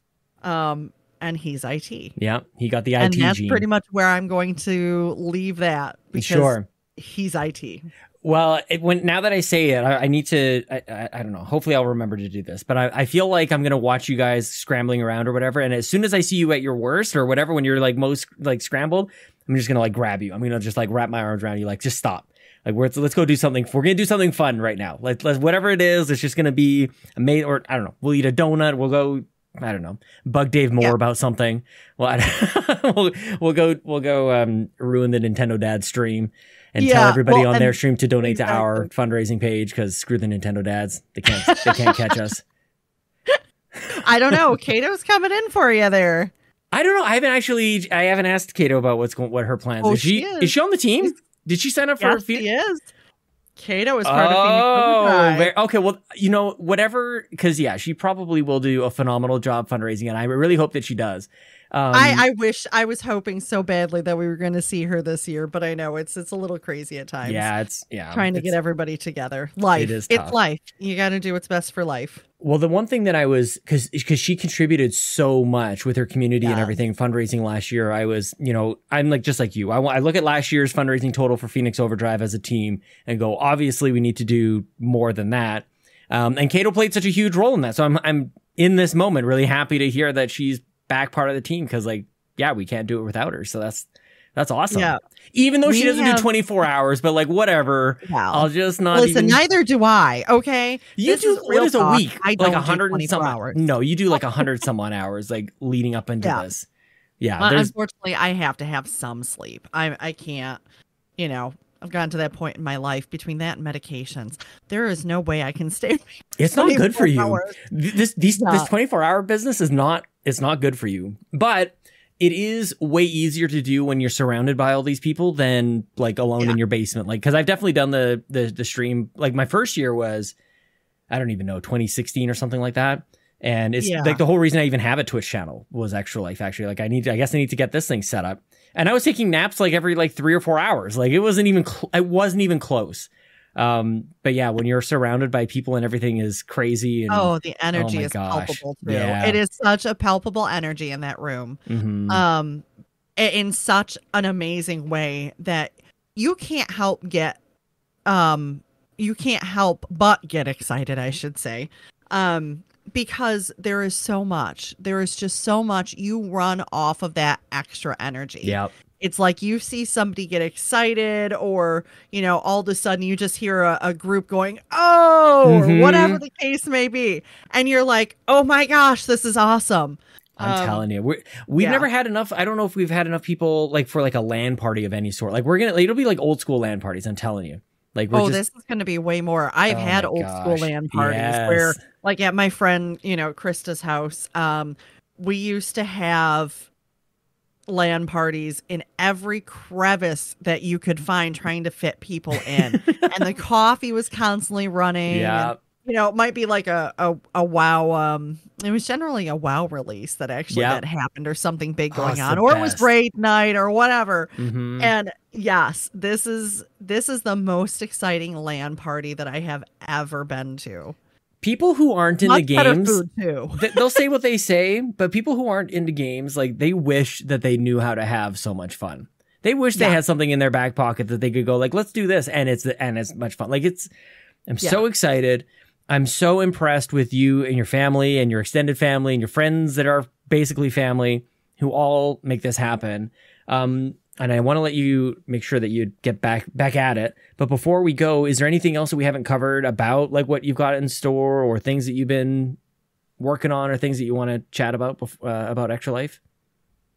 And he's IT. Yeah, he got the IT and that's gene. pretty much where I'm going to leave that, because he's IT. Well, now that I say it, I need to, I don't know, hopefully I'll remember to do this, but I feel like I'm going to watch you guys scrambling around or whatever. And as soon as I see you at your worst or whatever, when you're like most like scrambled, I'm just going to like grab you. I'm going to just like wrap my arms around you, like, just stop. Like, let's go do something. We're going to do something fun right now. Let's whatever it is, it's just going to be amazing. Or I don't know, we'll eat a donut. We'll go, I don't know, bug Dave more about something. Well, we'll go ruin the Nintendo Dad stream. And tell everybody on their stream to donate to our fundraising page, because screw the Nintendo dads. They can't catch us. I don't know. Kato's coming in for you there. I don't know. I haven't asked Kato about what her plans are. Is she on the team? Did she sign up for Phoenix? She is. Kato is part of Phoenix Overdrive. Okay. Well, you know, whatever, because she probably will do a phenomenal job fundraising, and I really hope that she does. I was hoping so badly that we were going to see her this year, but I know it's a little crazy at times. Trying to get everybody together. Life. It's life. You got to do what's best for life. Well, the one thing that I was, because she contributed so much with her community and everything, fundraising last year, I was, you know, I'm like, just like you. I look at last year's fundraising total for Phoenix Overdrive as a team and go, obviously we need to do more than that. And Kato played such a huge role in that. So I'm in this moment really happy to hear that she's back part of the team, because like, yeah, we can't do it without her. So that's awesome. Yeah. Even though she doesn't do 24 hours, but like whatever. Wow. I'll just not listen. Neither do I. Okay. You do what is a week? I like don't 100 and some hours. No, you do like 100 some odd hours, like leading up into this. Yeah. Unfortunately, I have to have some sleep. I can't. You know, I've gotten to that point in my life between that and medications. There is no way I can stay. It's not good for you. This 24-hour business is not. It's not good for you. But it is way easier to do when you're surrounded by all these people than like alone in your basement. Like, because I've definitely done the stream. Like my first year was, I don't even know, 2016 or something like that. And it's like the whole reason I even have a Twitch channel was Extra Life. Actually, like I guess I need to get this thing set up. And I was taking naps like every like 3 or 4 hours. Like it wasn't even close. But yeah, when you're surrounded by people and everything is crazy. And, the energy is palpable too. Yeah. It is such a palpable energy in that room. Mm-hmm. In such an amazing way that you can't help but get excited, I should say. Because there is so much. There is just so much. You run off of that extra energy. Yeah. It's like you see somebody get excited, or, you know, all of a sudden you just hear a group going, or whatever the case may be. And you're like, oh my gosh, this is awesome. I'm telling you, we've never had enough. I don't know if we've had enough people like for like a LAN party of any sort. Like it'll be like old school LAN parties. I'm telling you. Like, this is going to be way more. I've had old school LAN parties where, like at my friend, you know, Krista's house, we used to have LAN parties in every crevice that you could find, trying to fit people in. And the coffee was constantly running. Yeah. And, you know, it might be like a WoW. It was generally a WoW release that actually that happened, or something big going on, or it was raid night or whatever. Mm-hmm. And yes, this is the most exciting LAN party that I have ever been to. People who aren't into games, food too. They'll say what they say, but people who aren't into games, like they wish that they knew how to have so much fun. They wish they had something in their back pocket that they could go like, let's do this, and it's much fun. Like I'm so excited. I'm so impressed with you and your family and your extended family and your friends that are basically family, who all make this happen. And I want to let you make sure that you get back at it. But before we go, is there anything else that we haven't covered about like what you've got in store, or things that you've been working on, or things that you want to chat about Extra Life?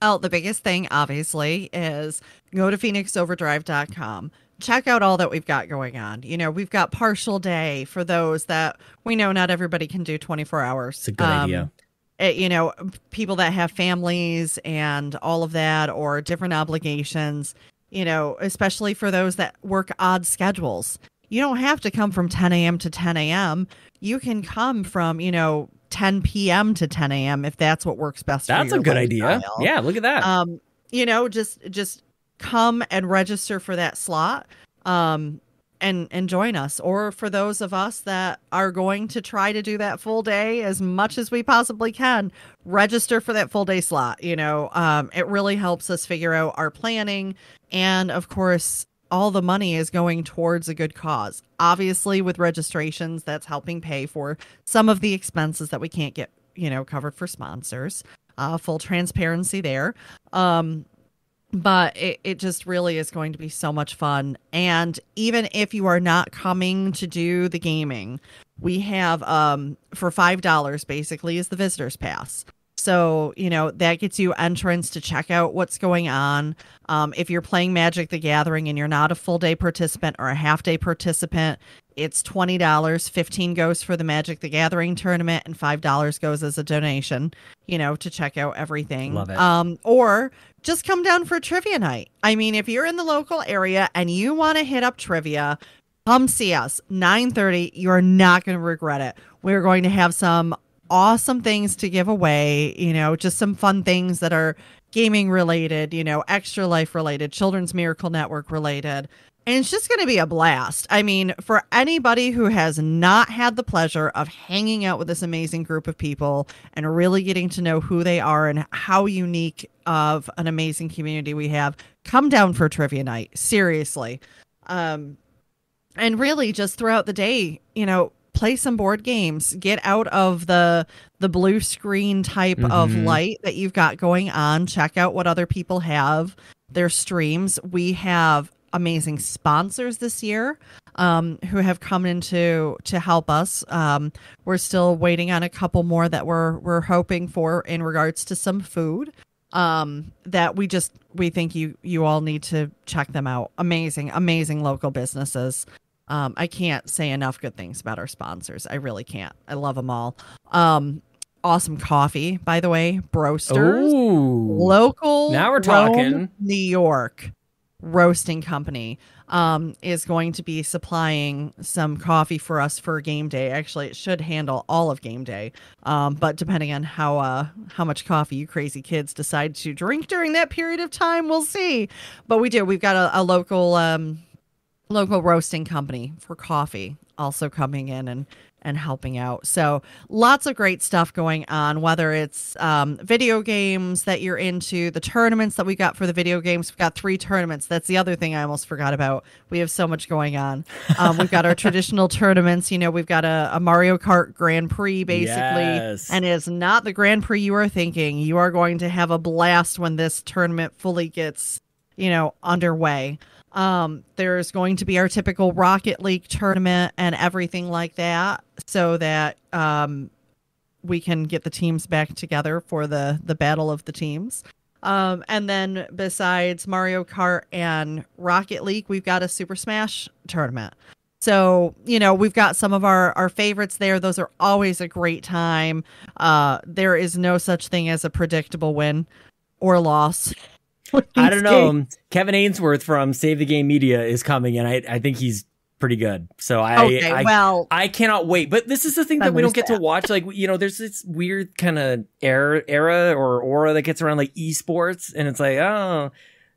Oh, the biggest thing, obviously, is go to phoenixoverdrive.com. Check out all that we've got going on. You know, we've got partial day for those that we know not everybody can do 24 hours. It's a good idea. You know, people that have families and all of that, or different obligations, you know, especially for those that work odd schedules. You don't have to come from 10 a.m. to 10 a.m. You can come from, you know, 10 p.m. to 10 a.m. if that's what works best for you. That's a good idea. Yeah, look at that. You know, just come and register for that slot and join us. Or for those of us that are going to try to do that full day as much as we possibly can, register for that full day slot. You know, it really helps us figure out our planning. And of course, all the money is going towards a good cause. Obviously, with registrations, that's helping pay for some of the expenses that we can't get, you know, covered for sponsors. Full transparency there. But it just really is going to be so much fun. And even if you are not coming to do the gaming, we have for $5 basically is the visitor's pass. So, you know, that gets you entrance to check out what's going on. If you're playing Magic the Gathering and you're not a full day participant or a half day participant, it's $20. $15 goes for the Magic the Gathering tournament, and $5 goes as a donation, you know, to check out everything. Love it. Or just come down for trivia night. I mean, if you're in the local area and you want to hit up trivia, come see us. 9:30. You're not going to regret it. We're going to have some awesome things to give away, you know, just some fun things that are gaming related, you know, Extra Life related, Children's Miracle Network related. And it's just going to be a blast. I mean, for anybody who has not had the pleasure of hanging out with this amazing group of people and really getting to know who they are and how unique of an amazing community we have, come down for trivia night. Seriously. And really just throughout the day, you know, play some board games. Get out of the blue screen type of light that you've got going on. Check out what other people have, their streams. We have amazing sponsors this year who have come in to help us. We're still waiting on a couple more that we're hoping for in regards to some food that we think you all need to check them out. Amazing local businesses. I can't say enough good things about our sponsors. I really can't. I love them all. Awesome coffee, by the way. Broasters. Ooh. Local. Now we're talking. Rome, New York roasting company is going to be supplying some coffee for us for game day. Actually, it should handle all of game day. But depending on how much coffee you crazy kids decide to drink during that period of time, we'll see. But we do. We've got a local roasting company for coffee also coming in and helping out. So lots of great stuff going on, whether it's video games that you're into, the tournaments that we got for the video games. We've got 3 tournaments. That's the other thing I almost forgot about. We have so much going on. We've got our traditional tournaments. We've got a Mario Kart Grand Prix, basically. Yes. And it's not the Grand Prix you are thinking. You are going to have a blast when this tournament fully gets, underway. There's going to be our typical Rocket League tournament and everything like that, so that we can get the teams back together for the battle of the teams. And then besides Mario Kart and Rocket League, we've got a Super Smash tournament. So, we've got some of our favorites there. Those are always a great time. There is no such thing as a predictable win or loss. I don't know. Kevin Ainsworth from Save the Game Media is coming, and I think he's pretty good. So I cannot wait. But this is the thing that we don't get to watch. Like, there's this weird kind of era or aura that gets around like esports, and it's like, oh,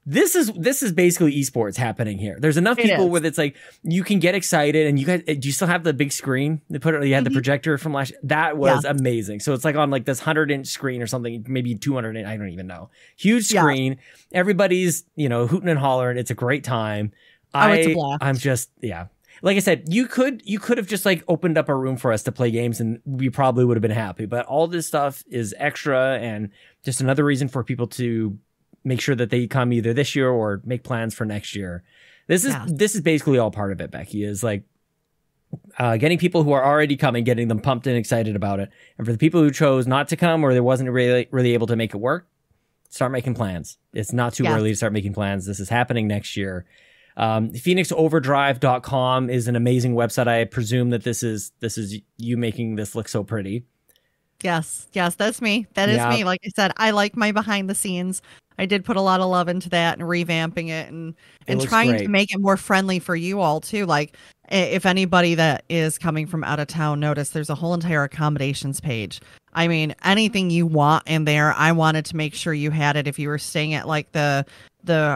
this is basically esports happening here. There's enough people where it's like you can get excited, and you guys, do you still have the big screen? You had the projector from last. That was amazing. So it's like on like this 100-inch screen or something, maybe 200. I don't even know. Huge screen. Yeah. Everybody's hooting and hollering. It's a great time. It's a blast. I'm just like I said, you could have just like opened up a room for us to play games, and we probably would have been happy. But all this stuff is extra and just another reason for people to make sure that they come either this year or make plans for next year. This is basically all part of it, Becky, is like getting people who are already coming, getting them pumped and excited about it. And for the people who chose not to come or they wasn't really able to make it work, start making plans. It's not too early to start making plans. This is happening next year. PhoenixOverdrive.com is an amazing website. I presume that this is you making this look so pretty. Yes, that's me. That is me. Like I said, I like my behind the scenes. I did put a lot of love into that and revamping it and trying to make it more friendly for you all too. Like if anybody that is coming from out of town, notice there's a whole entire accommodations page. I mean, anything you want in there, I wanted to make sure you had it. If you were staying at like the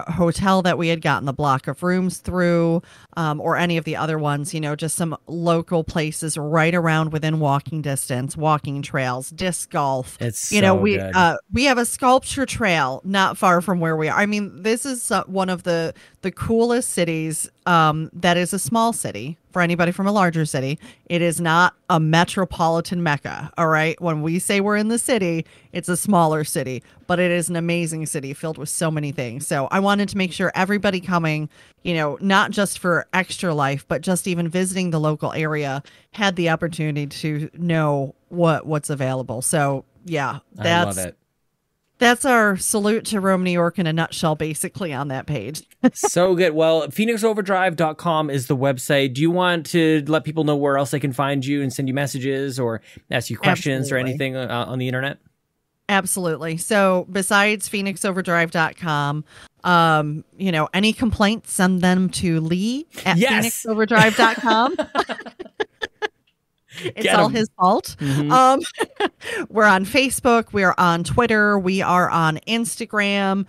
hotel that we had gotten the block of rooms through, or any of the other ones, just some local places right around within walking distance, walking trails, disc golf. It's so good. We have a sculpture trail not far from where we are. I mean, this is one of the coolest cities that is a small city. For anybody from a larger city, it is not a metropolitan mecca. All right. When we say we're in the city, it's a smaller city, but it is an amazing city filled with so many things. So I wanted to make sure everybody coming, not just for extra life, but just even visiting the local area had the opportunity to know what's available. So I love it. That's our salute to Rome, New York in a nutshell, basically on that page. So good. Well, PhoenixOverdrive.com is the website. Do you want to let people know where else they can find you and send you messages or ask you questions or anything on the internet? Absolutely. So besides PhoenixOverdrive.com, any complaints, send them to Lee at PhoenixOverdrive.com. It's all his fault. Mm-hmm. We're on Facebook. We are on Twitter. We are on Instagram.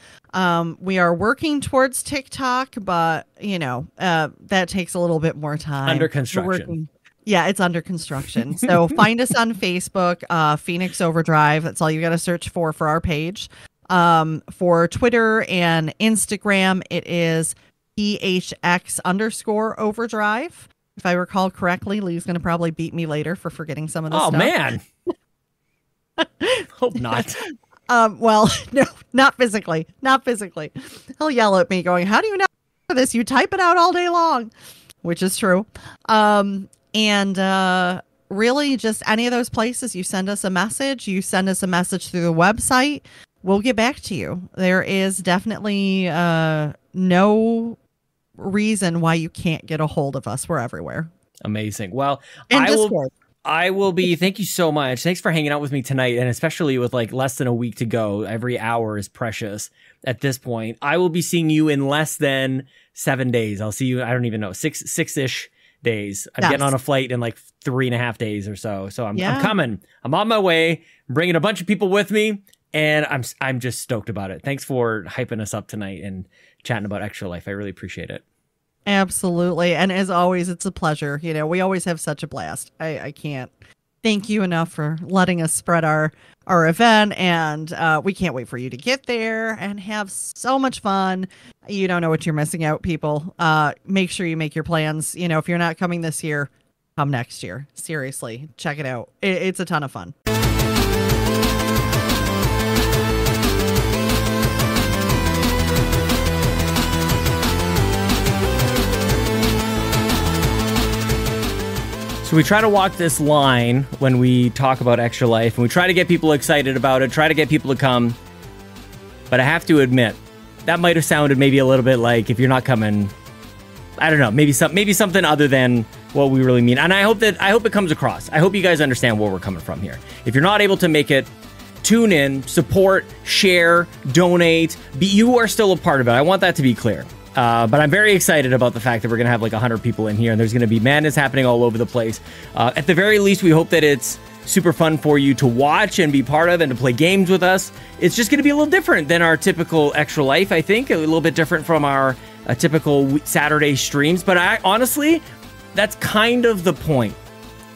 We are working towards TikTok, but that takes a little bit more time. Under construction. It's under construction. So find us on Facebook, Phoenix Overdrive. That's all you got to search for our page. For Twitter and Instagram, it is PHX_Overdrive. If I recall correctly, Lee's going to probably beat me later for forgetting some of this stuff. Oh, man. Hope not. Well, no, not physically. Not physically. He'll yell at me going, how do you know this? You type it out all day long, which is true. Really just any of those places, you send us a message, through the website, we'll get back to you. There is definitely no reason why you can't get a hold of us. We're everywhere. Amazing. Well, and I will be. Thank you so much. Thanks for hanging out with me tonight, and especially with like less than a week to go. Every hour is precious at this point. I will be seeing you in less than 7 days. I'll see you. I don't even know, six-ish days. I'm getting on a flight in like 3.5 days or so. So I'm coming. I'm on my way. I'm bringing a bunch of people with me, and I'm just stoked about it. Thanks for hyping us up tonight and chatting about Extra Life. I really appreciate it. Absolutely. And as always, it's a pleasure. You know, we always have such a blast. I can't thank you enough for letting us spread our event. And we can't wait for you to get there and have so much fun. You don't know what you're missing out, people. Make sure you make your plans. You know, if you're not coming this year, come next year. Seriously, check it out. It's a ton of fun. So we try to walk this line when we talk about Extra Life, and we try to get people excited about it, try to get people to come. But I have to admit, that might have sounded maybe a little bit like, if you're not coming, I don't know, maybe something other than what we really mean. And I hope it comes across. I hope you guys understand where we're coming from here. If you're not able to make it, tune in, support, share, donate. You are still a part of it. I want that to be clear. But I'm very excited about the fact that we're going to have like 100 people in here, and there's going to be madness happening all over the place. At the very least, we hope that it's super fun for you to watch and be part of and to play games with us. It's just going to be a little different than our typical Extra Life, I think. A little bit different from our typical Saturday streams. But honestly, that's kind of the point.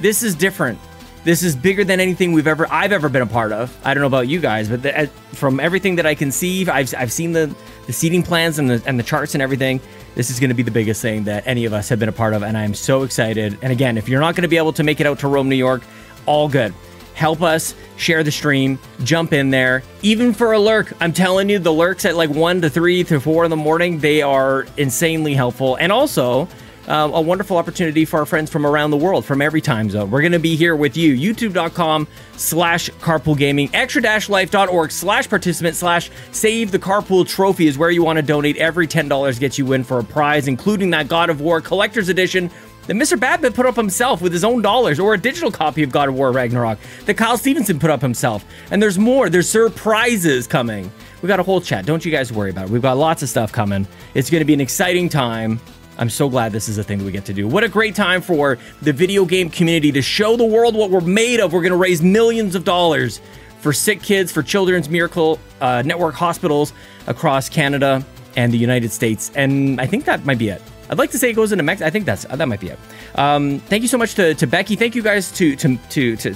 This is different. This is bigger than anything I've ever been a part of. I don't know about you guys, but from everything that I can see, I've seen the seating plans and the charts and everything. This is going to be the biggest thing that any of us have been a part of, and I'm so excited. And again, if you're not going to be able to make it out to Rome, New York, all good. Help us, share the stream, jump in there, even for a lurk. I'm telling you, the lurks at like 1 to 3 to 4 in the morning, they are insanely helpful. And also, a wonderful opportunity for our friends from around the world, from every time zone. We're going to be here with you. YouTube.com/carpoolgaming, extra-life.org/participant/save the carpool trophy is where you want to donate. Every $10 gets you in for a prize, including that God of War Collector's Edition that Mr. Badman put up himself with his own dollars, or a digital copy of God of War Ragnarok that Kyle Stevenson put up himself. And there's more. There's surprises coming. We got a whole chat. Don't you guys worry about it. We've got lots of stuff coming. It's going to be an exciting time. I'm so glad this is a thing that we get to do. What a great time for the video game community to show the world what we're made of. We're going to raise millions of dollars for sick kids, for Children's Miracle Network hospitals across Canada and the United States. And I think that might be it. I'd like to say it goes into Mexico. I think that might be it. Thank you so much to Becky. Thank you guys to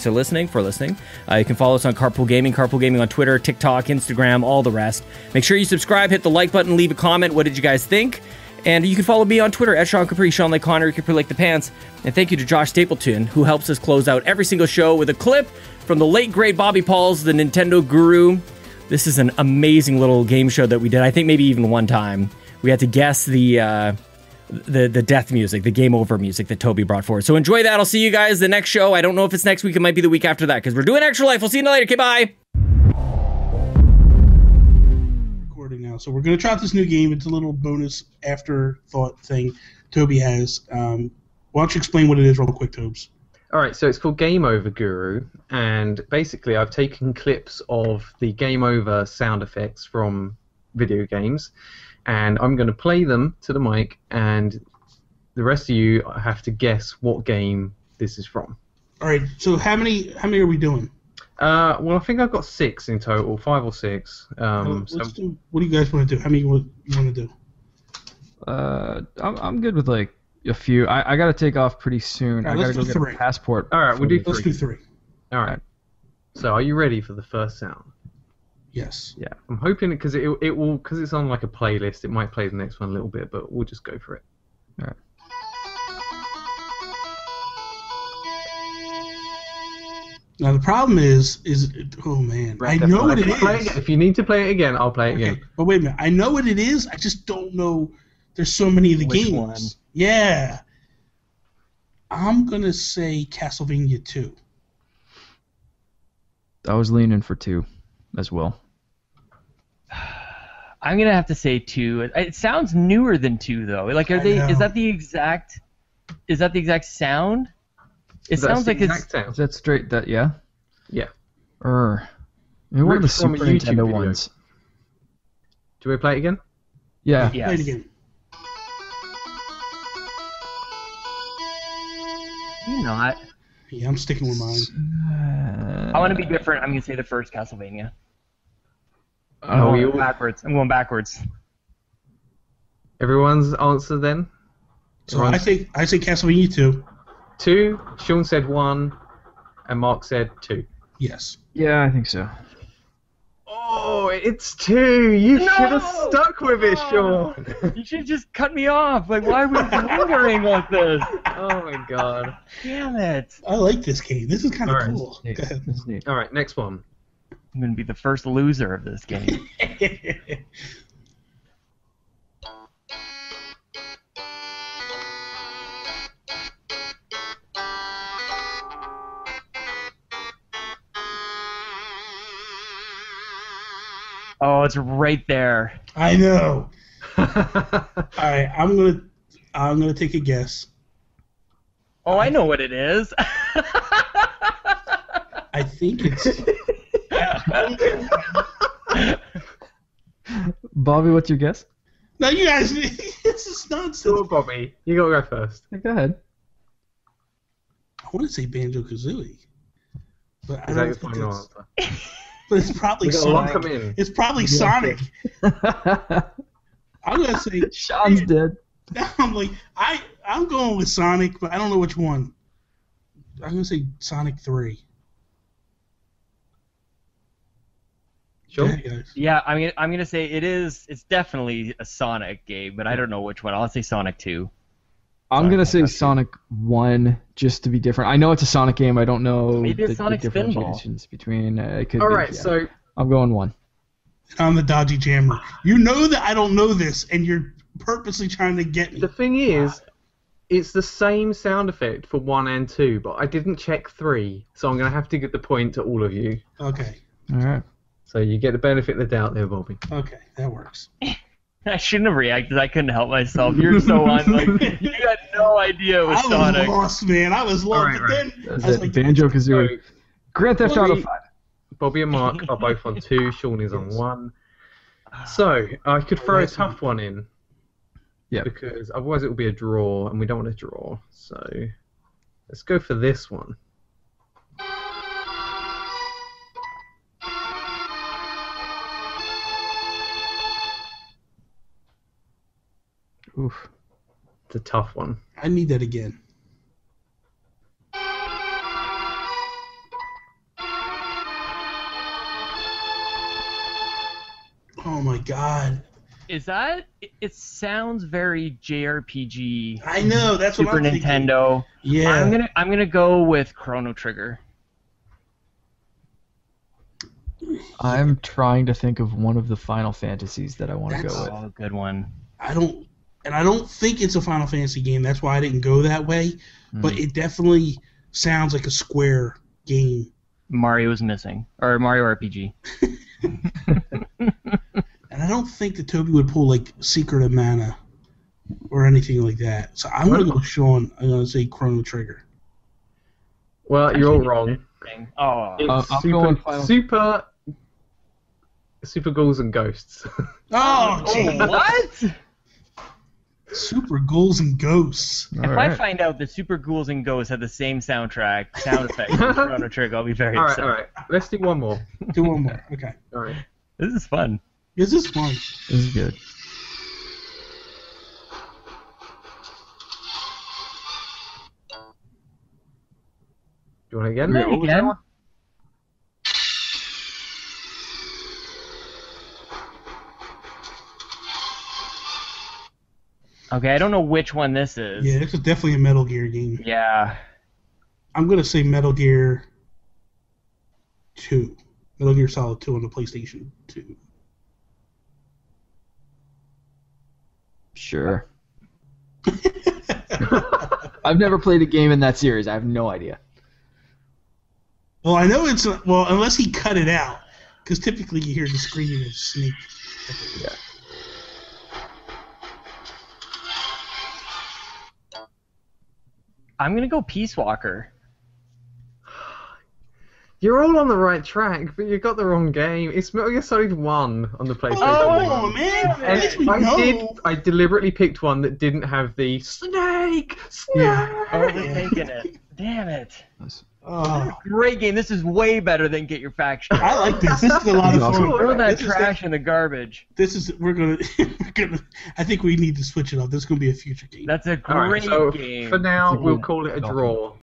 listening. You can follow us on Carpool Gaming on Twitter, TikTok, Instagram, all the rest. Make sure you subscribe, hit the like button, leave a comment. What did you guys think? And you can follow me on Twitter at Sean Capri, Sean Lake Connor, Capri Like the Pants. And thank you to Josh Stapleton, who helps us close out every single show with a clip from the late, great Bobby Pauls, the Nintendo guru. This is an amazing little game show that we did. I think maybe even one time we had to guess the death music, the game over music that Toby brought forward. So enjoy that. I'll see you guys the next show. I don't know if it's next week. It might be the week after that, because we're doing Extra Life. We'll see you later. Okay, bye. Now, so we're going to try out this new game. It's a little bonus afterthought thing Toby has. Why don't you explain what it is real quick, Tobes? All right, so it's called Game Over Guru, and basically I've taken clips of the Game Over sound effects from video games, and I'm going to play them to the mic, and the rest of you have to guess what game this is from. All right, so how many are we doing? Well, I think I've got 6 in total, 5 or 6. Let's do. What do you guys want to do? How many you want to do? I'm good with like a few. I got to take off pretty soon. Right, I got to go get 3. a passport. All right, we'll do 3. Let's do 3. All right. So, are you ready for the first sound? Yes. Yeah, I'm hoping because it will, because it's on like a playlist. It might play the next one a little bit, but we'll just go for it. All right. Now the problem is oh man, I know what it is. If you need to play it again, I'll play it again. But wait a minute, I know what it is. I just don't know. There's so many of the Which games. one? Yeah, I'm gonna say Castlevania 2. I was leaning for 2 as well. I'm gonna have to say 2. It sounds newer than 2 though. Like, are they? Is that the exact? Is that the exact sound? It sounds like it's. Is that straight? That yeah. Yeah. Maybe one of the from a Super YouTube Nintendo video. ones. Do we play it again? Yeah. Yes. Play it again. You not. Yeah, I'm sticking with mine. I want to be different. I'm gonna say the first Castlevania. Oh, I'm going backwards. I'm going backwards. Everyone's answer then? So I say Castlevania 2. 2. Sean said 1, and Mark said 2. Yes. Yeah, I think so. Oh, it's 2. You should have stuck with it, Sean. You should just cut me off. Like, why are we lingering like this? Oh my god. Damn it. I like this game. This is kind of Alright. cool. Go ahead. That's neat. All right, next one. I'm gonna be the first loser of this game. Oh, it's right there. I know. All right, I'm gonna take a guess. Oh, I know what it is. I think it's. Bobby, what's your guess? No, you guys. This is nonsense. Go on, Bobby. You gotta go first. Go ahead. I want to say Banjo-Kazooie, but I Is that don't your think final it's. answer? But it's probably We gotta lock Sonic. 'em in. It's probably Sonic. I'm gonna say. Sean's dead. I'm like I'm going with Sonic, but I don't know which one. I'm gonna say Sonic 3. Sure. Yeah, guys. Yeah, I mean, I'm gonna say it's definitely a Sonic game, but I don't know which one. I'll say Sonic 2. I'm gonna say Sonic 1 just to be different. I know it's a Sonic game. I don't know Maybe it's Sonic the Spinball. differentiations between. It could All be, right, yeah. so I'm going 1. I'm the dodgy jammer. You know that I don't know this, and you're purposely trying to get me. the thing is, it's the same sound effect for 1 and 2, but I didn't check 3, so I'm gonna have to give the point to all of you. Okay. All right. So you get the benefit of the doubt there, Bobby. Okay, that works. I shouldn't have reacted. I couldn't help myself. You're so on. Like, you had no idea it was I was Sonic. lost, man. I was lost. All right, but then That's I was it. like, Banjo-Kazooie. Grand Theft Auto 5. Bobby and Mark are both on 2. Sean is on 1. So I could throw a tough one in. Yeah. Because otherwise it will be a draw, and we don't want a draw. So let's go for this one. Oof. It's a tough one. I need that again. Oh my god. Is that? It sounds very JRPG. I know, that's what Super I'm thinking. Nintendo. Yeah. I'm gonna go with Chrono Trigger. I'm trying to think of one of the Final Fantasies that I want to go with. Oh, good one. I don't think it's a Final Fantasy game. That's why I didn't go that way. But it definitely sounds like a Square game. Mario's missing, or Mario RPG. And I don't think that Toby would pull like Secret of Mana or anything like that. So I'm gonna go with Sean. I'm gonna say Chrono Trigger. Well, you're all wrong. Oh, It's I'm going Final- Super Ghouls and Ghosts. Oh, gee. what? Super Ghouls and Ghosts. If All I right. find out that Super Ghouls and Ghosts had the same sound effect as Chrono Trigger, I'll be very all right, upset. all right. Let's do one more. Do one more. Okay. All right. This is fun. This is fun. This is good. Do you want it again? Yeah, again. Okay, I don't know which one this is. Yeah, this is definitely a Metal Gear game. Yeah. I'm gonna say Metal Gear 2. Metal Gear Solid 2 on the PlayStation 2. Sure. I've never played a game in that series. I have no idea. Well, I know it's well, unless he cut it out, because typically you hear the screaming of Snake. Yeah. I'm gonna go Peace Walker. You're all on the right track, but you got the wrong game. It's Metal Gear Solid 1 on the PlayStation Oh, 1. man! And At least we know. I deliberately picked one that didn't have the Snake! Yeah. Overtaking it. Damn it. Oh, Great game. This is way better than Get Your Facts Straight. I like this. This is a lot of fun. Throw that This is trash in the garbage. This is we're gonna. I think we need to switch it up. This is gonna be a future game. That's a All right, great so game. for now, we'll call it a draw.